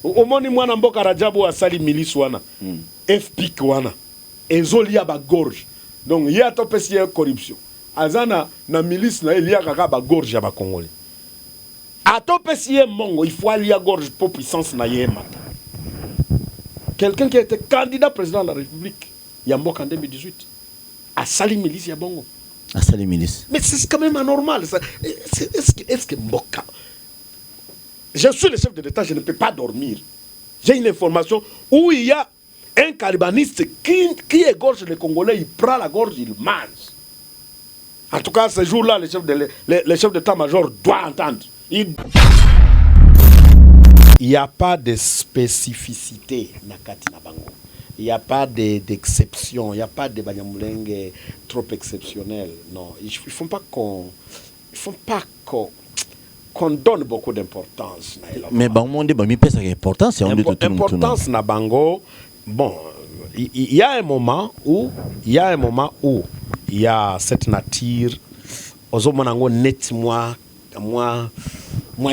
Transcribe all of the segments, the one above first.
Omoni mwana mboka Rajabu asali milice wana. FPIC wana. Ezolia ba gorge. Donc il y a topesi corruption. Azana na milice na il y a kaka ba gorge ya ba Congolais. Atopesi mongo, il faut aller à gorge pour puissance na yemata. Quelqu'un qui était candidat président de la République, Yamboka en 2018, a sali milice ya bongo. A sali milice. Mais c'est quand même anormal. Est-ce que Mboka... Je suis le chef de l'État, je ne peux pas dormir. J'ai une information où il y a un calibaniste qui égorge les Congolais, il prend la gorge, il mange. En tout cas, ce jour-là, le chef d'état-major doit entendre. Il n'y a pas de spécificité Nakati Nabango. Il n'y a pas d'exception. Il n'y a pas de Banyamulenge trop exceptionnel. Non, il ne faut pas qu'on donne beaucoup d'importance. Mais bon, on dit que c'est important, c'est l'importance na bango. Bon, il y a un moment où il y a cette nature aux monango net moi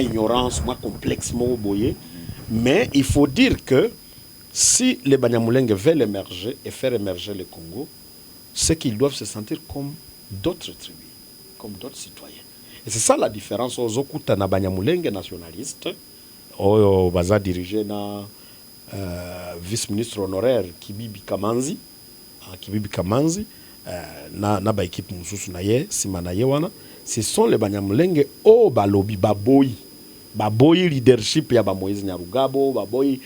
ignorance, moi complexe, moi boyé. Mais il faut dire que si les Banyamulenge veulent émerger et faire émerger le Congo, c'est qu'ils doivent se sentir comme d'autres tribus, comme d'autres citoyens. Et c'est ça la différence aux Okuta na Banyamulenge nationaliste, au baza dirigé na vice-ministre honoraire Kibibi Kamanzi, na ba équipe mususu na ye, simana ye wana. Ce sont les Banyamulenge au balobi baboyi leadership ya ba Moïse Nyarugabo, baboyi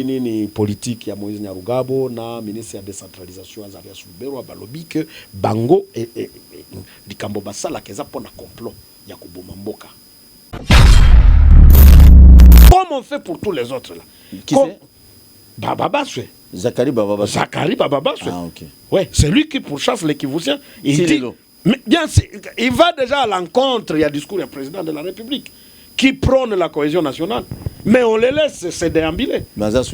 nini politique ya Moïse Nyarugabo na ministre ya décentralisation Azaria Soubero balobi que bango et likambo basala keza pona complot ya kuboma mboka. Comme on fait pour tous les autres là. Qui c'est? Baba Baswe. Zakari Baba Baswe. Ah OK. Ouais, c'est lui qui pourchasse les Kivusiens. Il dit mais bien il va déjà à l'encontre, il y a discours du président de la République qui prône la cohésion nationale. Mais on les laisse se déambuler.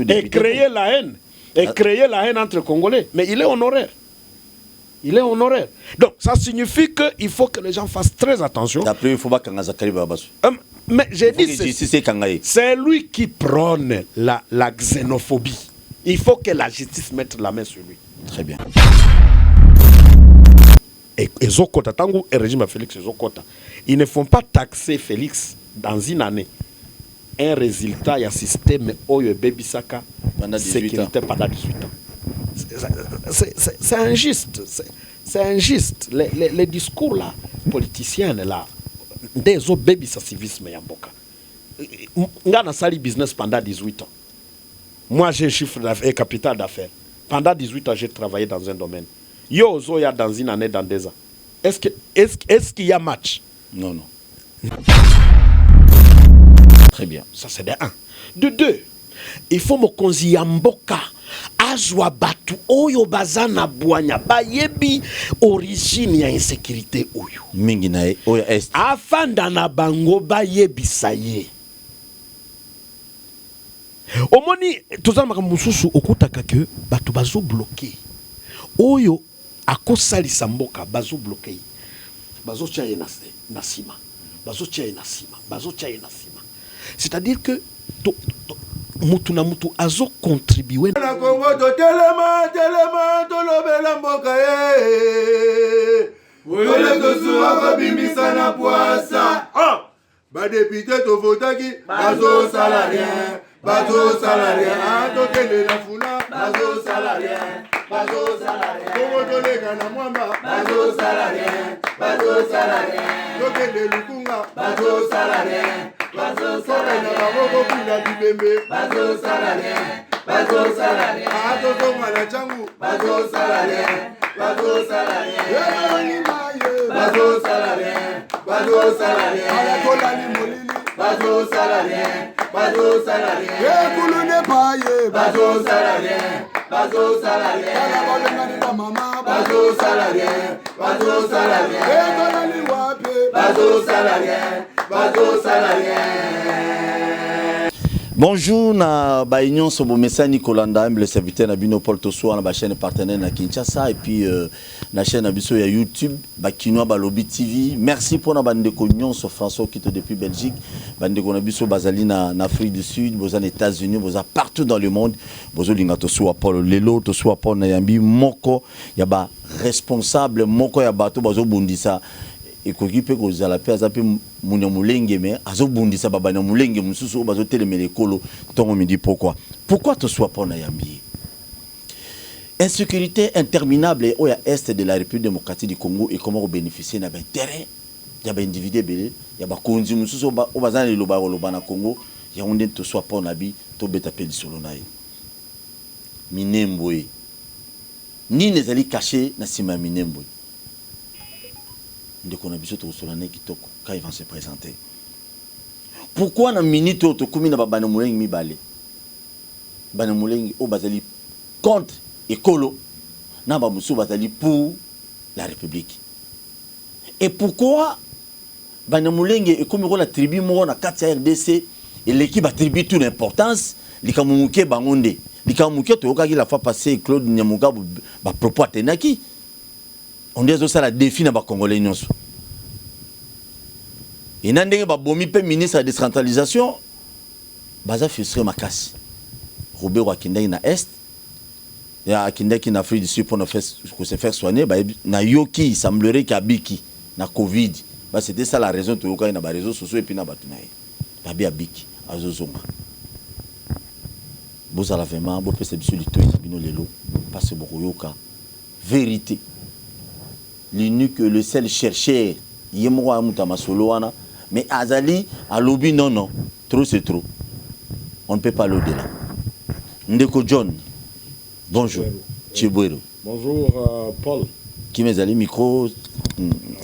Et créer la haine. Et créer la haine entre Congolais. Mais il est honoraire. Donc, ça signifie qu'il faut que les gens fassent très attention. Après, il faut pas que Zakari Baba Baswe. Mais j'ai dit, c'est lui qui prône la xénophobie. Il faut que la justice mette la main sur lui. Très bien. Et Zokota, Tango et régime Félix Zokota, ils ne font pas taxer Félix dans une année. Un résultat, il y a un système Oyo Bebisaka sécurité pendant 18 ans. C'est injuste. C'est injuste. Les discours là, politiciens là, des autres bébis civisme yamboka. Ngana sali business pendant 18 ans. Moi j'ai un chiffre d'affaires, capital d'affaires. Pendant 18 ans, j'ai travaillé dans un domaine. Yo Zoya dans une année, dans 2 ans. Est-ce qu'il y a match? Non. Très bien. Ça c'est de 1. De 2, il faut me konzi yamboka azwa batu oyo bazana bwanya bayebi origine ya insécurité oyo. Mingi na oyo est. Afanda na bango bayebi saye. Omoni tozama kamususu okutaka ke batu bazo bloquer. Oyo akosali samboka bazo bloquer. Bazo tia nasima. C'est-à-dire que mutu na mutu azo contribuer na Congo to telema to lobela mboka Oyole to suwa ko bimisa na poasa ba député to votaki bazo salarien to tele la funa bazo salarien Congo to lega na mwamba bazo salarien to tele lukunga bazo salarien na baboko kuna bibembe bazo salarien ato tonga na changu bazo salarien ala kola ni molili bazo salarien ekulu ne paye bazo salarien ala balengani na mama bazo salarien ekola ni wape bazo salarien Bonjour na Baignon Sobomessa Nicolanda, le serviteur na Bino Paul Tosso na chaîne partenaire na Kinshasa et puis la chaîne Abisso ya YouTube, Bakinoa Balobi TV. Merci pour na bande cognon sur François qui est depuis Belgique, bande Abisso Bazali na Afrique du Sud, aux États-Unis, aux partout dans le monde. Bozo linga Tosso Paul Lelo, Tosso Paul na Yambi Moko, ya ba responsable Moko ya bato bazo bundisa. Et qui peut causer la paix, ça peut mouniamulenge, mais azobundi ça baba namulenge, mususu bazo telemele kolo. Ton me dit pourquoi? Pourquoi tu sois pas na Yambi? Insécurité interminable au est de la République démocratique du Congo et comment bénéficier d'un terrain, il y a des individus belé, il y a des conduits mususu au bazan le loba na Congo, il y a on ne te soit pas nabi, to beta peli solo naï. Minemboé. Ni les alliés cachés na sima minemboé. Quand ils vont se présenter. Pourquoi dans minute au Tokumi na Banamuleng mi balé? Banamuleng au Bazali contre Ekolo, na Bamusu Bazali pour la République. Et pourquoi Banamuleng et comme la tribu mo na 4 RDC et l'équipe attribue toute l'importance, li kamuke bangonde. Li kamuke to yoka ki la fois passé Claude Nyamuga ba propos atenaki. On dit que ça la défi na ba Congolais nyonso. Et nandenge ba bomi pe ministre de décentralisation baza frustré makasi. Robert Wakindaki na est, ya Akindaki na Afrique du Sud pour se faire soigner, ba na yoki il semblerait qu'abiki na Covid. Bah c'était ça la raison to yoka na ba réseaux sociaux et puis na batunaye. Ba bi abiki azozonga. Bozala vraiment bo pese biso lito bino lelo parce que bokoyoka vérité. L'unique, le seul chercheur, Yemwa Mutamasoloana, mais Azali, à lobby, non, trop c'est trop. On ne peut pas aller au-delà. Ndeko John, bonjour. Chibouero. Bonjour Paul. Qui m'est allé micro?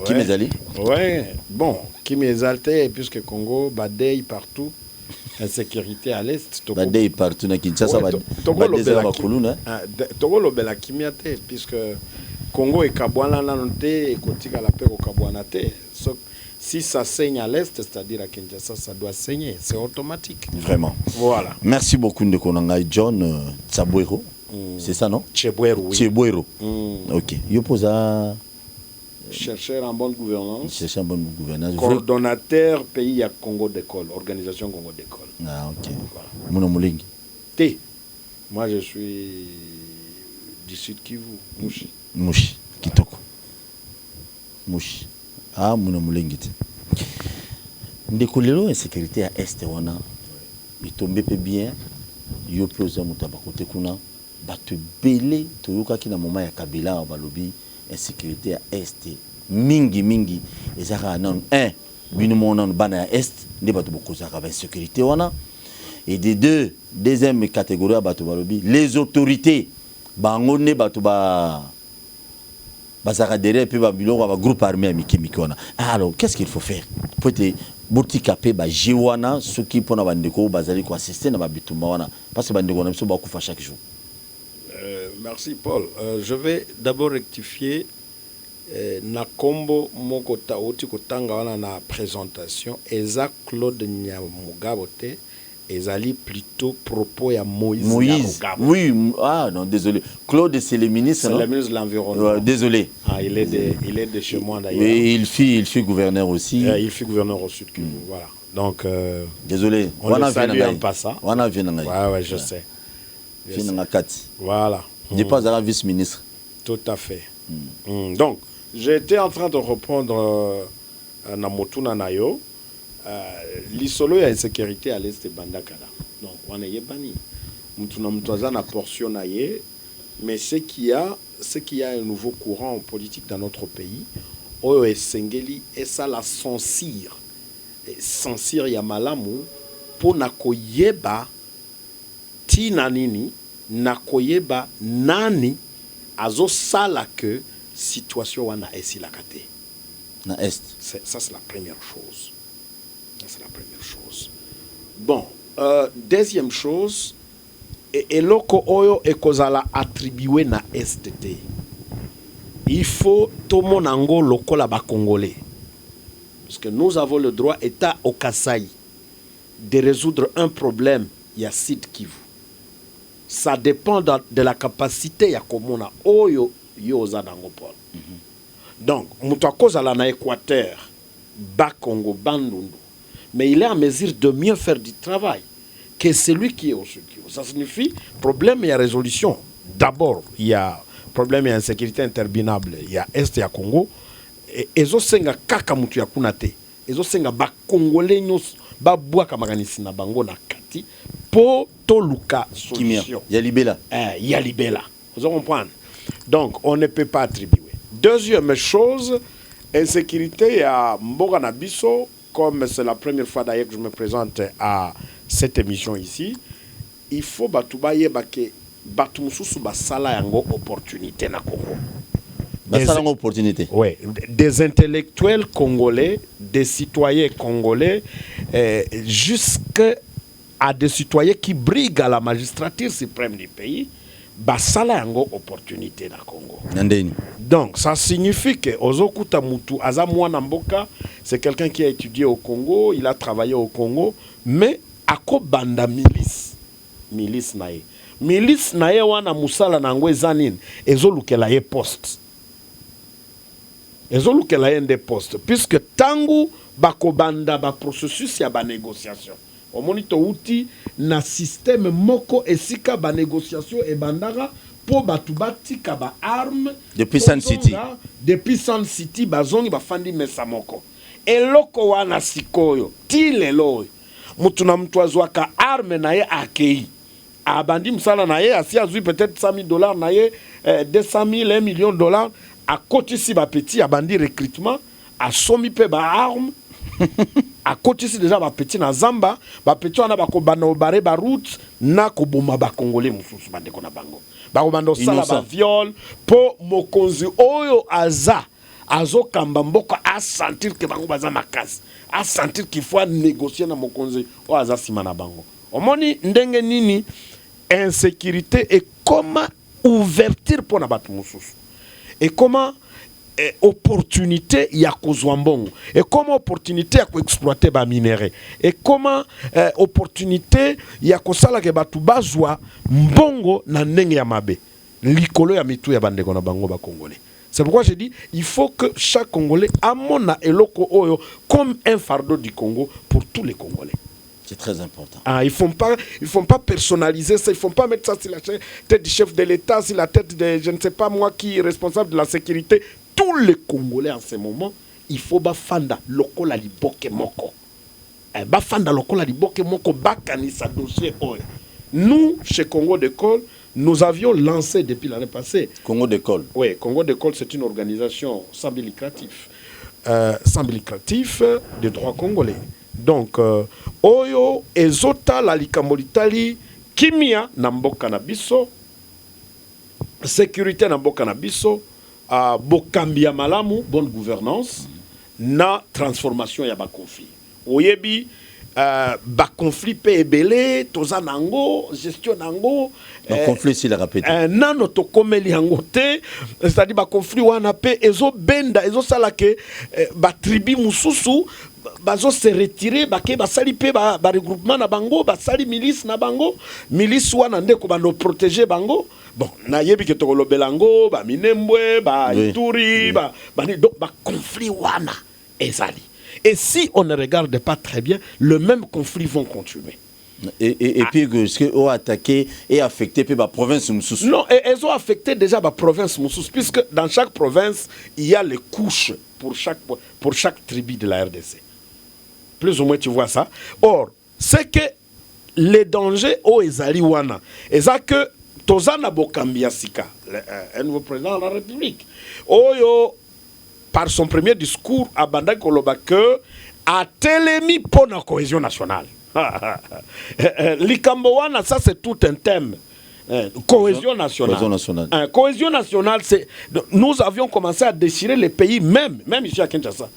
Qui m'est allé? Ouais, bon, qui m'est exalté, puisque Congo, Badei partout, insécurité à l'est. Badei partout, na Kinshasa, Togo Lobela Kimiate, puisque Congo et Kabouana nanté et Kotika la paix au Kabouanate. Si ça saigne à l'est, c'est-à-dire à Kinshasa, ça doit saigner. C'est automatique. Vraiment. Voilà. Merci beaucoup de Konangai John Tsabouero. C'est ça, non? Chebouero, oui. Chebouero. Ok. Je pose à... Chercheur en bonne gouvernance. Chercheur en bonne gouvernance. Coordonnateur pays à Congo d'école. Organisation Congo d'école. Ah, ok. Voilà. Mouna Moulingi. T. Moi, je suis du Sud Kivu, Mouchi. Mouchi, Kitoko. Mouchi. Ah, Mouna Moulingi. Ndekolelo insécurité à Est, wana. Il tombe bien. Yo pose à Moutaba côté kuna. Batu belé, toyoka ki na moment ya Kabila à Balobi. Insécurité à Est. Mingi. Et ça a non. Binumon bana à Est. Ne batu beaucoup ça avec insécurité wana. Et des deuxième catégorie à Batu Balobi. Les autorités. Bangone batu ba. Bazaradere et puis Babylon va groupe armé à Miki. Alors, qu'est-ce qu'il faut faire? Peut-être Boutikapé, Jiwana, ceux qui pour Bandeko, Bazali, quoi, assister à Babitoumawana. Parce que Bandeko, on a beaucoup fait chaque jour. Merci, Paul. Je vais d'abord rectifier Nakombo Mokota Oti Kotanga na présentation. Eza Claude Nyamugabote. Ezali plutôt propos à Moïse. Oui, ah non, désolé. Claude, c'est le ministre. C'est le ministre de l'Environnement. Désolé. Ah, il est de chez moi d'ailleurs. Et il fut gouverneur aussi. Il fut gouverneur au Sud Kivu. Voilà. Donc, désolé. On le salue en passant. Ouais, je sais. Voilà. Je n'ai pas un vice-ministre. Tout à fait. Donc, j'étais en train de reprendre Namotuna Nayo. L'isolo ya insécurité à l'est de Bandakala. Donc, on est bani. Mutuna portion naye, mais ce qu'il y a un nouveau courant politique dans notre pays, Oyo et Sengeli, et ça la censure. Censure ya malamu, pour nakoyeba, ti nanini, nakoyeba nani, azo sala que situation wana esi la kate. Na est. Ça, c'est la première chose. C'est la première chose. Bon, deuxième chose, et loko oyo ekozala attribué na STT. Il faut tout le monde loko la ba congolais. Parce que nous avons le droit, État au Kasaï, de résoudre un problème ya Sud Kivu. Ça dépend de la capacité ya komona oyo yo oza nango pole. Donc, mutu akozala na Équateur, Bas-Congo, Bandundu, mais il est en mesure de mieux faire du travail que celui qui est au Sud Kivu. Ça signifie problème, il y a résolution. D'abord, il y a problème, il y a insécurité interminable, il y a Est, il y a Congo. Et ezo senga kaka mutu ya kunate. Ezo senga ba Congolais nyos ba bwaka maganisi na bango na kati po toluka solution. Il y a libella. Il y a libella. Vous comprenez? Donc, on ne peut pas attribuer. Deuxième chose, insécurité à Mboga Nabiso, comme c'est la première fois d'ailleurs que je me présente à cette émission ici, il faut batoubaye bake batumususu basala yango opportunité na Congo. Opportunité. Oui, des intellectuels congolais, des citoyens congolais, jusqu'à des citoyens qui briguent à la magistrature suprême du pays, basala yango opportunité na Congo. Donc, ça signifie que Ozokuta Mutu Azamwana Mboka, c'est quelqu'un qui a étudié au Congo, il a travaillé au Congo, mais ako banda milice nae. Milice nae wana musala nangwe zanin, ezolukela ye poste. Ezolukela ye des postes, puisque tangu bakobanda ba processus ya ba négociation. Au monito outi na système moko esika ba négociation e bandara po batubati ka ba arme depuis Sun City. Depuis Sun City bazongi bafandi mesa moko. Eloko wana sikoyo tilelo mutu na mtu azwaka arme na ye akei. Abandi msala na ye asi azui peut-être $100,000 na ye 200,000 $1 million à côté si ba petit abandi recrutement a somi pe ba arme à côté si déjà ba petit na zamba ba petit wana ba ko bana obare ba route na ko boma ba congolais mususu bande ko na bango ba ko bando sala ba viol po mokonzi oyo aza azo kamba mboko a sentir que bango baza makasi a sentir qu'il faut négocier na mokonzi o aza sima na bango omoni ndenge nini insécurité et comment ouverture pour na batu mususu. Et comment opportunité ya kozwa mbongo, et comment opportunité ya koexploiter ba minerai, et comment opportunité ya kosala ke batu bazwa mbongo na ndenge ya mabe likolo ya mitu ya bandeko na bango ba congolais. C'est pourquoi je dis il faut que chaque Congolais amona eloko oyo comme un fardeau du Congo pour tous les Congolais. C'est très important. Ah, ils font pas personnaliser ça, ils font pas mettre ça sur la tête du chef de l'État, sur la tête de, je ne sais pas moi, qui est responsable de la sécurité. Tous les Congolais en ce moment, il faut bafanda lokola liboke moko. Bafanda lokola liboke moko bakanisa dossier oyo. Nous, chez Congo d'école, nous avions lancé depuis l'année passée. Congo d'école. Oui, Congo d'école, c'est une organisation sans but lucratif. Sans but lucratif des droits congolais. Donc, oyo ezota la likamolitali kimia na mboka na biso, sécurité na mboka na biso, bokambia malamu, bonne gouvernance, na transformation ya ba conflit. Oyebi ba conflit pe ebele, toza nango, gestion nango. Conflit si la répète. Nano to komeli yango te, c'est-à-dire ba conflit wana pe ezo benda, ezo sala ke ba tribu mususu bazo se retirer bake basali pe ba regroupement na bango basali milice na bango milice wana ndeko bando protéger bango bon na yebi ke to lobelango ba minembwe ba ituri ba donc ba conflit wana ezali et si on ne regarde pas très bien le même conflit vont continuer. Et puis ce que ont attaqué et affecté la province Moussous. Non, elles ont affecté déjà la province Moussous, puisque dans chaque province, il y a les couches pour chaque tribu de la RDC. Plus ou moins, tu vois ça. Or, c'est que les dangers au Ezali Wana, et ça que Tozana Bokambia Sika, un nouveau président de la République, Oyo, par son premier discours, à Banda Kolobake, a télémis pour la cohésion nationale. Likambowana, ça c'est tout un thème. Cohésion nationale. Cohésion nationale, c'est. Nous avions commencé à déchirer les pays, même ici à Kinshasa.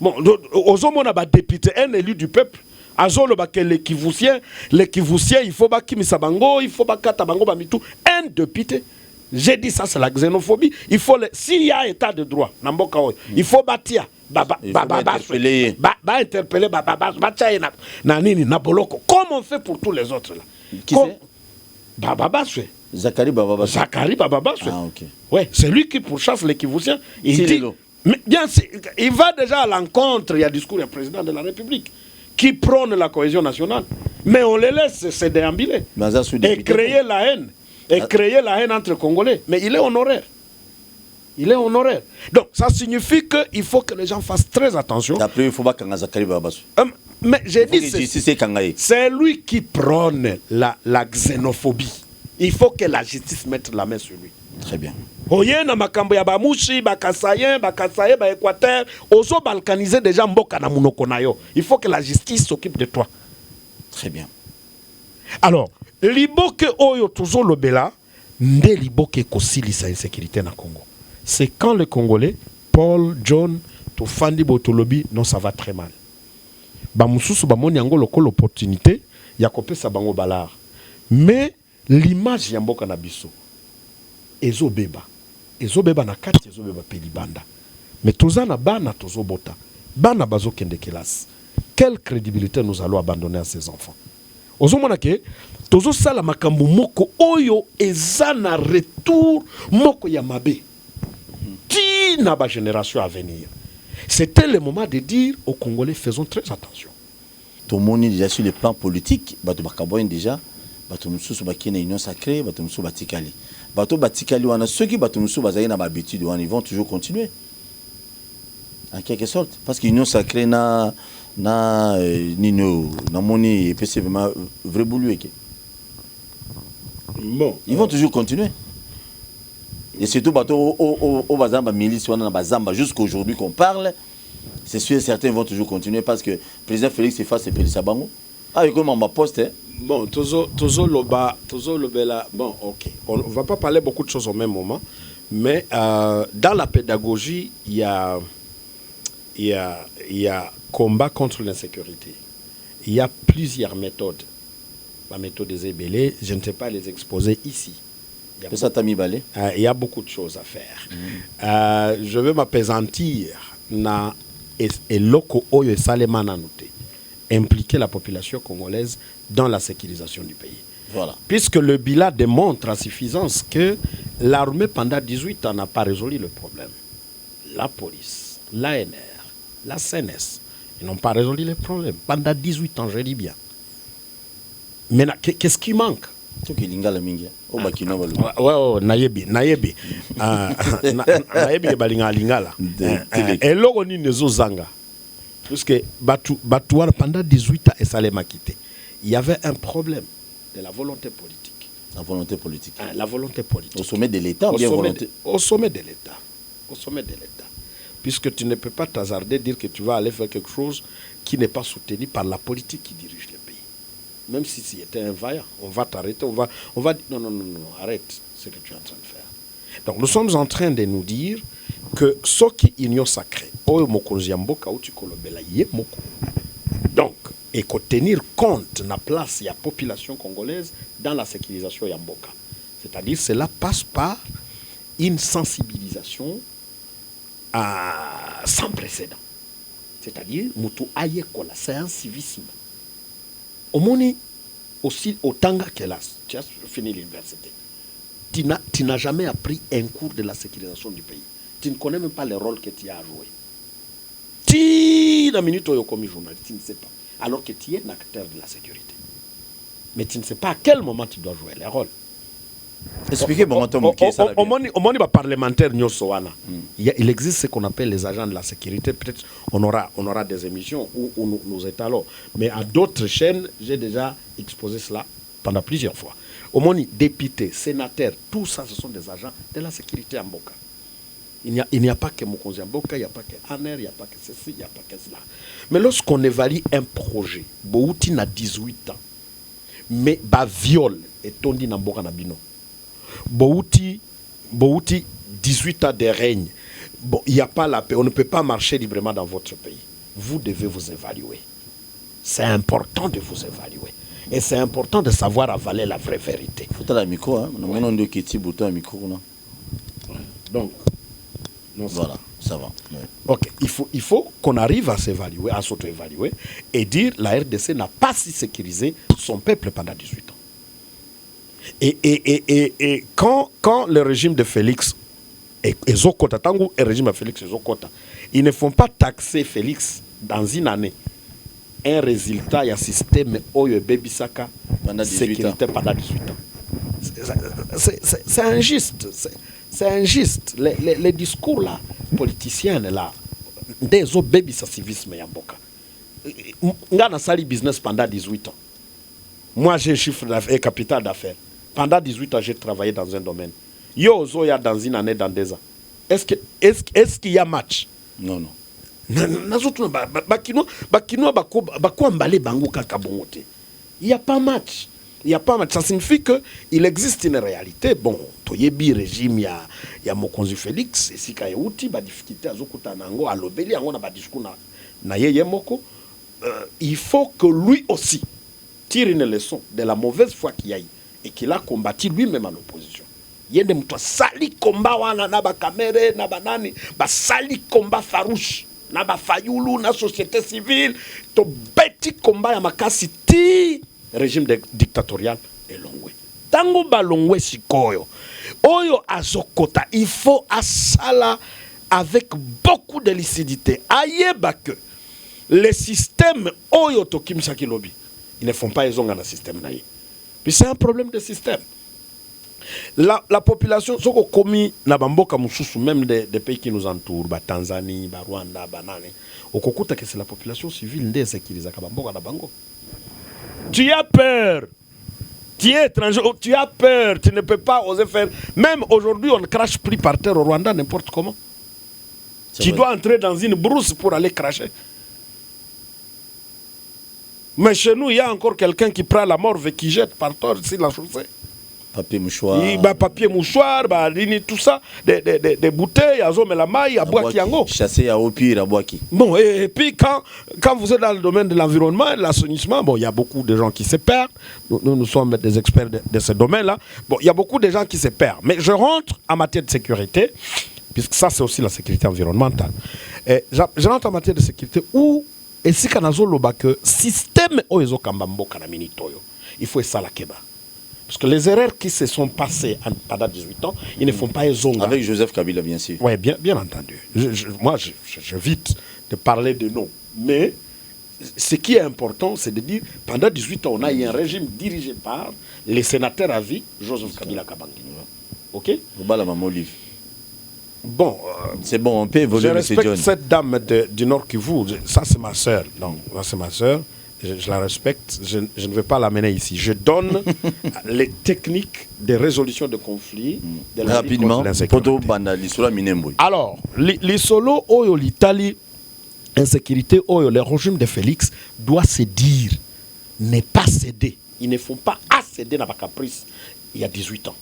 Bon, on a député, un élu du peuple. Azolo les Kivusiens, il faut pas Kimisabango, il faut pas Katabango Bamitou, un député. J'ai dit ça, c'est la xénophobie. Il faut s'il y a état de droit, il faut bâtir. Interpeller. Comme on fait pour tous les autres là. Qui c'est? Bababaswe. Zachary Bababaswe. Zachary Bababaswe. Ah, ok. Ouais, c'est lui qui pourchasse les Kivusiens. Il dit, mais bien, il va déjà à l'encontre, il y a discours du président de la République qui prône la cohésion nationale. Mais on les laisse se déambuler et créer la haine. Et créer la haine entre Congolais. Mais il est honoraire. Il est honoraire. Donc, ça signifie qu'il faut que les gens fassent très attention. Après, il faut pas que Zachary Bababaswe. Mais j'ai dit, c'est lui qui prône la xénophobie. Il faut que la justice mette la main sur lui. Très bien. Oye na makambo ya bamushi, bakasaye, ba Équateur, ozo balkaniser déjà mboka na munoko na yo. Il faut que la justice s'occupe de toi. Très bien. Alors, liboke oyo tozo lobela, nde liboke kosilisa insécurité na Congo. C'est quand les Congolais, Paul, John, Tofandi Botolobi, non, ça va très mal. Bamususu bamoni yango loko l'opportunité, ya kopesa bango balar. Mais l'image ya mboka na biso, ezobeba na kati, ezobeba pe libanda. Mais toza na bana tozo bota, bana bazo kende kelas. Quelle crédibilité nous allons abandonner à ces enfants? Ozomona ke tozo sala makambo moko oyo ezana retour moko ya mabe. Ti na ba génération à venir. C'était le moment de dire aux Congolais, faisons très attention. Tout le monde déjà sur le plan politique, bato bakaboyen déjà, bato mususu bakina union sacrée, bato mususu batikali. Bato batikali wana ceux qui bato mususu bazayi na habitude wana, ils vont toujours continuer. En quelque sorte, parce que union sacrée na nino na moni et c'est vraiment vrai boulot. Bon, ils vont toujours continuer. Et surtout bato au bazamba milice wana na bazamba jusqu'à aujourd'hui qu'on parle. C'est sûr, certains vont toujours continuer parce que le président Félix est face à Félix Sabango. Ah, il commence ma poste. Hein? Bon, Tozo Lobela. Bon, ok. On ne va pas parler beaucoup de choses au même moment. Mais dans la pédagogie, il y a combat contre l'insécurité. Il y a plusieurs méthodes. La méthode des ébélés, je ne sais pas les exposer ici. Il y a beaucoup de choses à faire. Je veux m'apaisantir na eloko oyo salema nanoute, impliquer la population congolaise dans la sécurisation du pays. Voilà. Puisque le bilan démontre à suffisance que l'armée pendant 18 ans n'a pas résolu le problème. La police, l'ANR, la CNS, ils n'ont pas résolu le problème. Pendant 18 ans, je dis bien. Maintenant, qu'est-ce qui manque? Nayebi nayebi balinga lingala eloko ni nezo zanga puisque batouana pendant 18 ans et Salema quitté. Il y avait un problème de la volonté politique. La volonté politique. La volonté politique. Au sommet de l'État ou bien volonté? Au sommet de l'État. Au sommet de l'État. Puisque tu ne peux pas t'hasarder dire que tu vas aller faire quelque chose qui n'est pas soutenu par la politique qui dirige le pays. Même si c'était un vaillant, on va t'arrêter, on va dire non, arrête ce que tu es en train de faire. Donc nous sommes en train de nous dire que ce qui est union sacrée, donc, et qu'on tenir compte de la place de la population congolaise dans la sécurisation Yamboka. C'est-à-dire cela passe par une sensibilisation sans précédent. C'est-à-dire, c'est un civisme. Au monde, aussi, au Tanga Kelas, tu as fini l'université. Tu n'as jamais appris un cours de la sécurisation du pays. Tu ne connais même pas le rôle que tu as joué. Tu n'as minute où comme journaliste, tu ne sais pas. Alors que tu es un acteur de la sécurité. Mais tu ne sais pas à quel moment tu dois jouer le rôle. Expliquez-moi, au monde parlementaire, il existe ce qu'on appelle les agents de la sécurité. Peut-être on aura des émissions où nous étalons. Mais à d'autres chaînes, j'ai déjà exposé cela pendant plusieurs fois. Au monde, députés, sénateurs, tout ça, ce sont des agents de la sécurité en Mboka. Il n'y a pas que Mokonzi en Mboka, il n'y a pas que Aner, il n'y a pas que ceci, il n'y a pas que cela. Mais lorsqu'on évalue un projet, Bouti n'a 18 ans, mais viol et tondi na Mboka na bino. Bouti 18 ans de règne. Bon, il n'y a pas la paix. On ne peut pas marcher librement dans votre pays. Vous devez vous évaluer. C'est important de vous évaluer. Et c'est important de savoir avaler la vraie vérité. Faut la micro, hein. On a qui tire bouton à micro, non? Donc, non, voilà, ça va. Ouais. Ok, il faut qu'on arrive à s'évaluer, à s'auto-évaluer et dire la RDC n'a pas si sécurisé son peuple pendant 18 ans. Et quand le régime de Félix et Zokota, Tango et le régime de Félix et Zokota, ils ne font pas taxer Félix dans une année un résultat, il y a un système Oyo Bebisaka sécurité pendant 18 ans. C'est injuste. C'est injuste. Les discours là, politiciens là, des autres baby sa civisme yamboka. Ngana sali business pendant 18 ans. Moi j'ai un chiffre d'affaires, capital d'affaires. Pendant 18 ans j'ai travaillé dans un domaine. Yo zoya dans une année, dans 2 ans. Est-ce qu'il y a match? Non, non. Il n'y a pas match. Il n'y a pas match. Ça signifie qu'il existe une réalité. Bon, Toyebi régime, il y a Mokonzi Félix, et si il y a une difficulté à Zokuta Nango, à l'obéli, à discours na Yemoko, il faut que lui aussi tire une leçon de la mauvaise foi qu'il y a eu et qu'il a combattu lui-même à l'opposition. Il y a des sali combat wana na ba kamere na banani ba sali combat farouche na ba fayulu na société civile to beti combat ya makasi ti régime dictatorial elongwe tango balongwe sikoyo oyo azokota il faut asala avec beaucoup de lucidité ayeba que les systèmes oyo to kimsaki lobby ils ne font pas ezonga na système naïe puis c'est un problème de système. La population, ce qu'on commis na bamboka mususu, même des pays qui nous entourent, Tanzanie, Rwanda, Banane, au kokuta que c'est la population civile qui sécurise bamboka na bango. Tu as peur, tu es étranger, tu as peur, tu ne peux pas oser faire. Même aujourd'hui, on crache pris par terre au Rwanda n'importe comment. Tu dois entrer dans une brousse pour aller cracher. Mais chez nous, il y a encore quelqu'un qui prend la mort et qui jette par terre sur la chaussée. Papier mouchoir. Papier mouchoir, tout ça, des bouteilles, azome la maille, à bois qui yango. Chassé à Opir, à bois qui. Bon, et puis quand vous êtes dans le domaine de l'environnement, de l'assainissement, bon, il y a beaucoup de gens qui se perdent. Nous sommes des experts de ce domaine-là. Bon, il y a beaucoup de gens qui se perdent. Mais je rentre en matière de sécurité, puisque ça, c'est aussi la sécurité environnementale. Je rentre en matière de sécurité où, et si kanazo loba que système oezo kambambo kanamini toyo, il faut ça la keba. Parce que les erreurs qui se sont passées pendant 18 ans, ils ne font pas les zonga. Avec Joseph Kabila, bien sûr. Oui, bien entendu. Moi, j'évite de parler de noms. Mais ce qui est important, c'est de dire, pendant 18 ans, on a eu un régime dirigé par les sénateurs à vie, Joseph Kabila Kabangi. OK? Bon, c'est bon, on peut évoluer. Je respecte cette dame du Nord Kivu. Ça, c'est ma sœur. Non, ça, c'est ma sœur. Je la respecte, je ne vais pas l'amener ici. Je donne les techniques de résolution de conflits. De la rapidement, alors, les solos, oyo l'Italie, insécurité, oyo, le régime de Félix doit se dire, ne pas céder. Ils ne font pas céder dans la caprice il y a 18 ans.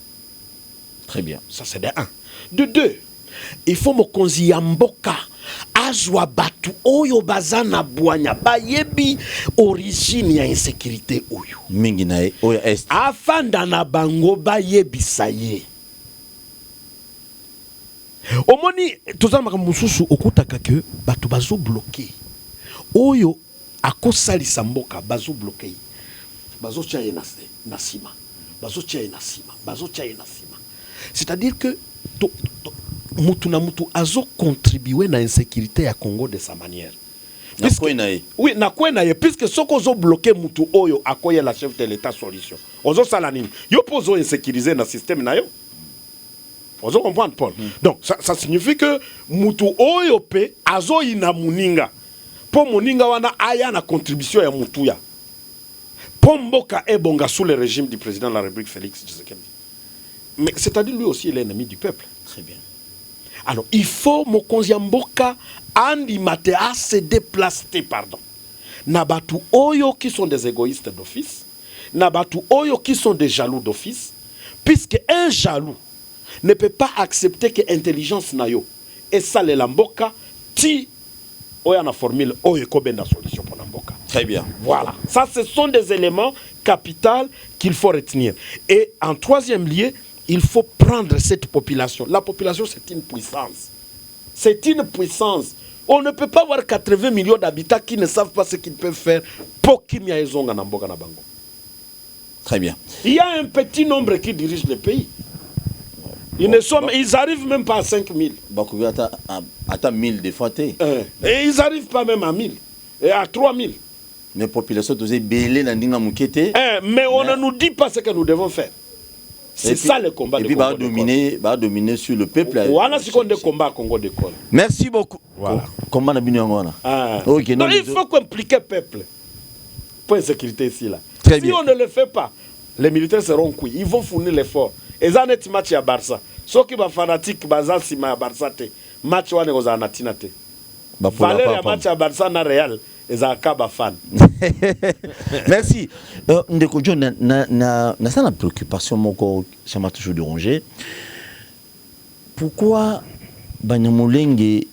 Très bien. Ça, c'est de 1. De 2, il faut me konzi mboka azwa batu oyo bazana boanya bayebi origine ya insécurité oyo mingi nae oyo est afanda na bango bayebi saye omoni tozama mususu okutaka ke batu bazo bloquer oyo akosalisa mboka bazo bloquer bazo tchaye na sima bazo tchaye na sima c'est-à-dire que mutu na mutu azo contribuer na insécurité ya Congo de sa manière. Oui, na kwenaye puisque soko zo bloquer mutu oyo akoye la chef de l'état solution. Ozo salanini. Yo pozo insécuriser na système na yo. Ozo comprendre Paul. Donc ça signifie que mutu oyo pe azo ina muninga. Po muninga wana aya na contribution ya mutu ya. Po mboka ebonga sous le régime du président de la République Félix Tshisekedi. Mais c'est-à-dire lui aussi il est l'ennemi du peuple. Très bien. Alors, il faut Mokonzi Mboka andimate à se déplacer, pardon. Nabatu oyo qui sont des égoïstes d'office, nabatu oyo qui sont des jaloux d'office, puisque un jaloux ne peut pas accepter que intelligence nayo et ça le Mboka ti oya na formule oyo ko benda solution pour Mboka. Très bien. Voilà. Ça, ce sont des éléments capitaux qu'il faut retenir. Et en troisième lieu, il faut prendre cette population. La population, c'est une puissance. C'est une puissance. On ne peut pas avoir 80 millions d'habitants qui ne savent pas ce qu'ils peuvent faire pour qu'il y ait un Bango. Très bien. Il y a un petit nombre qui dirige le pays. Ils n'arrivent même pas à 5 000. Attends 1000 des fois. Et ils n'arrivent pas même à 1000. Et à 3 000. Mais la population, mais on ne nous dit pas ce que nous devons faire. C'est ça le combat. Et puis, va dominer sur le peuple. Voilà ce qu'on dit combat Congo d'école. Merci beaucoup. Voilà. Comment on a okay, donc, il faut compliquer le peuple. Point de sécurité ici. Là. Très si bien. On ne le fait pas, les militaires seront cuits. Ils vont fournir l'effort. Et ça, c'est match à Barça. Ceux qui sont fanatiques, c'est à Barça. Match à Natina. Valeur à match à Barça na Real. Et ça fan. Merci. Ndeko John, na une préoccupation ça m'a toujours dérangé. Pourquoi Banyamulenge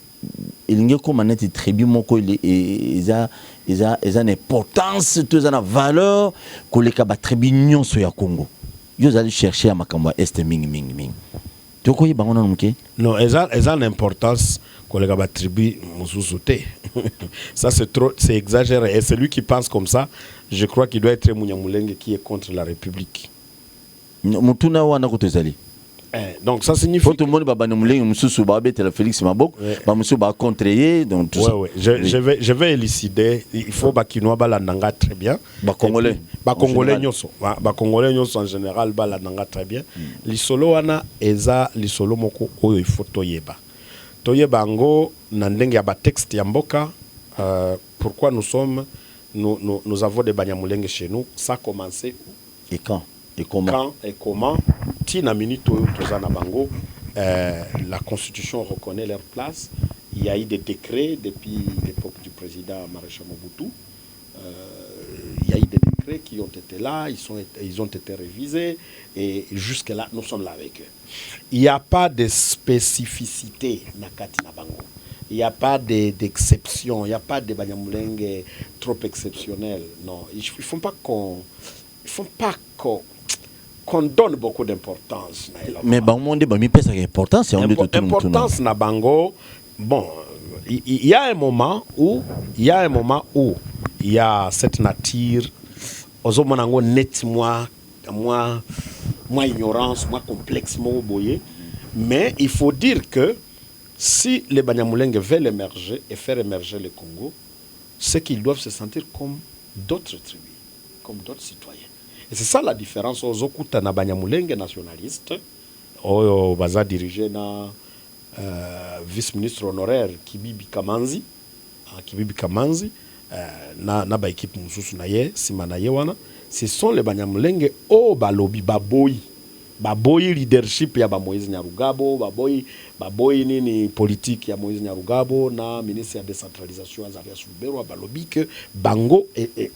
il y a comme un tribu moko ils a une importance, ils ont une valeur que les kaba tribu nyon so ya Congo. Ils allent chercher à makamwa est ming. Tu vois quoi non, ils ont une importance que les kaba tribu mususuté. Ça c'est exagéré et celui qui pense comme ça, je crois qu'il doit être Munyamulenge qui est contre la République. Mutuna wana kutezali. Donc ça signifie tout le monde Félix Mabok va contrer donc tout ça. Je vais élucider. Il faut bakinois balandanga très bien. Congolais nyonso en général balandanga très bien. Lisolo wana eza lisolo moko oyo il faut toyeba. Toyeba ngo na ndenge ya ba texte ya mboka. Pourquoi nous avons des Banyamulenge chez nous? Ça a commencé et quand? Et comment? Quand et comment? Tina minute Bango, la Constitution reconnaît leur place. Il y a eu des décrets depuis l'époque du président Maréchal Mobutu. Il y a eu des décrets qui ont été là, ils ont été révisés et jusque-là, nous sommes là avec eux. Il n'y a pas de spécificité Nakati Nabango. Il n'y a pas d'exception, il n'y a pas de Banyamulenge trop exceptionnel. Non, il ne faut pas qu'on donne beaucoup d'importance. Mais bon, on dit que l'importance, c'est l'importance na bango. Bon, il y a un moment où il y a cette nature aux hommes net moins ignorance, moins complexe, moins boyé. Mais il faut dire que si les Banyamulenge veulent émerger et faire émerger le Congo, c'est qu'ils doivent se sentir comme d'autres tribus, comme d'autres citoyens. Et c'est ça la différence aux Okuta na Banyamulenge nationaliste, au baza dirigé na vice-ministre honoraire Kibibi Kamanzi, na ba équipe mususu na ye, sima na ye wana, ce sont les Banyamulenge au balobi baboyi leadership ya ba Moïse Nyarugabo, baboyi nini politique ya Moïse Nyarugabo na ministre ya décentralisation Azarias Lubero balobi que bango et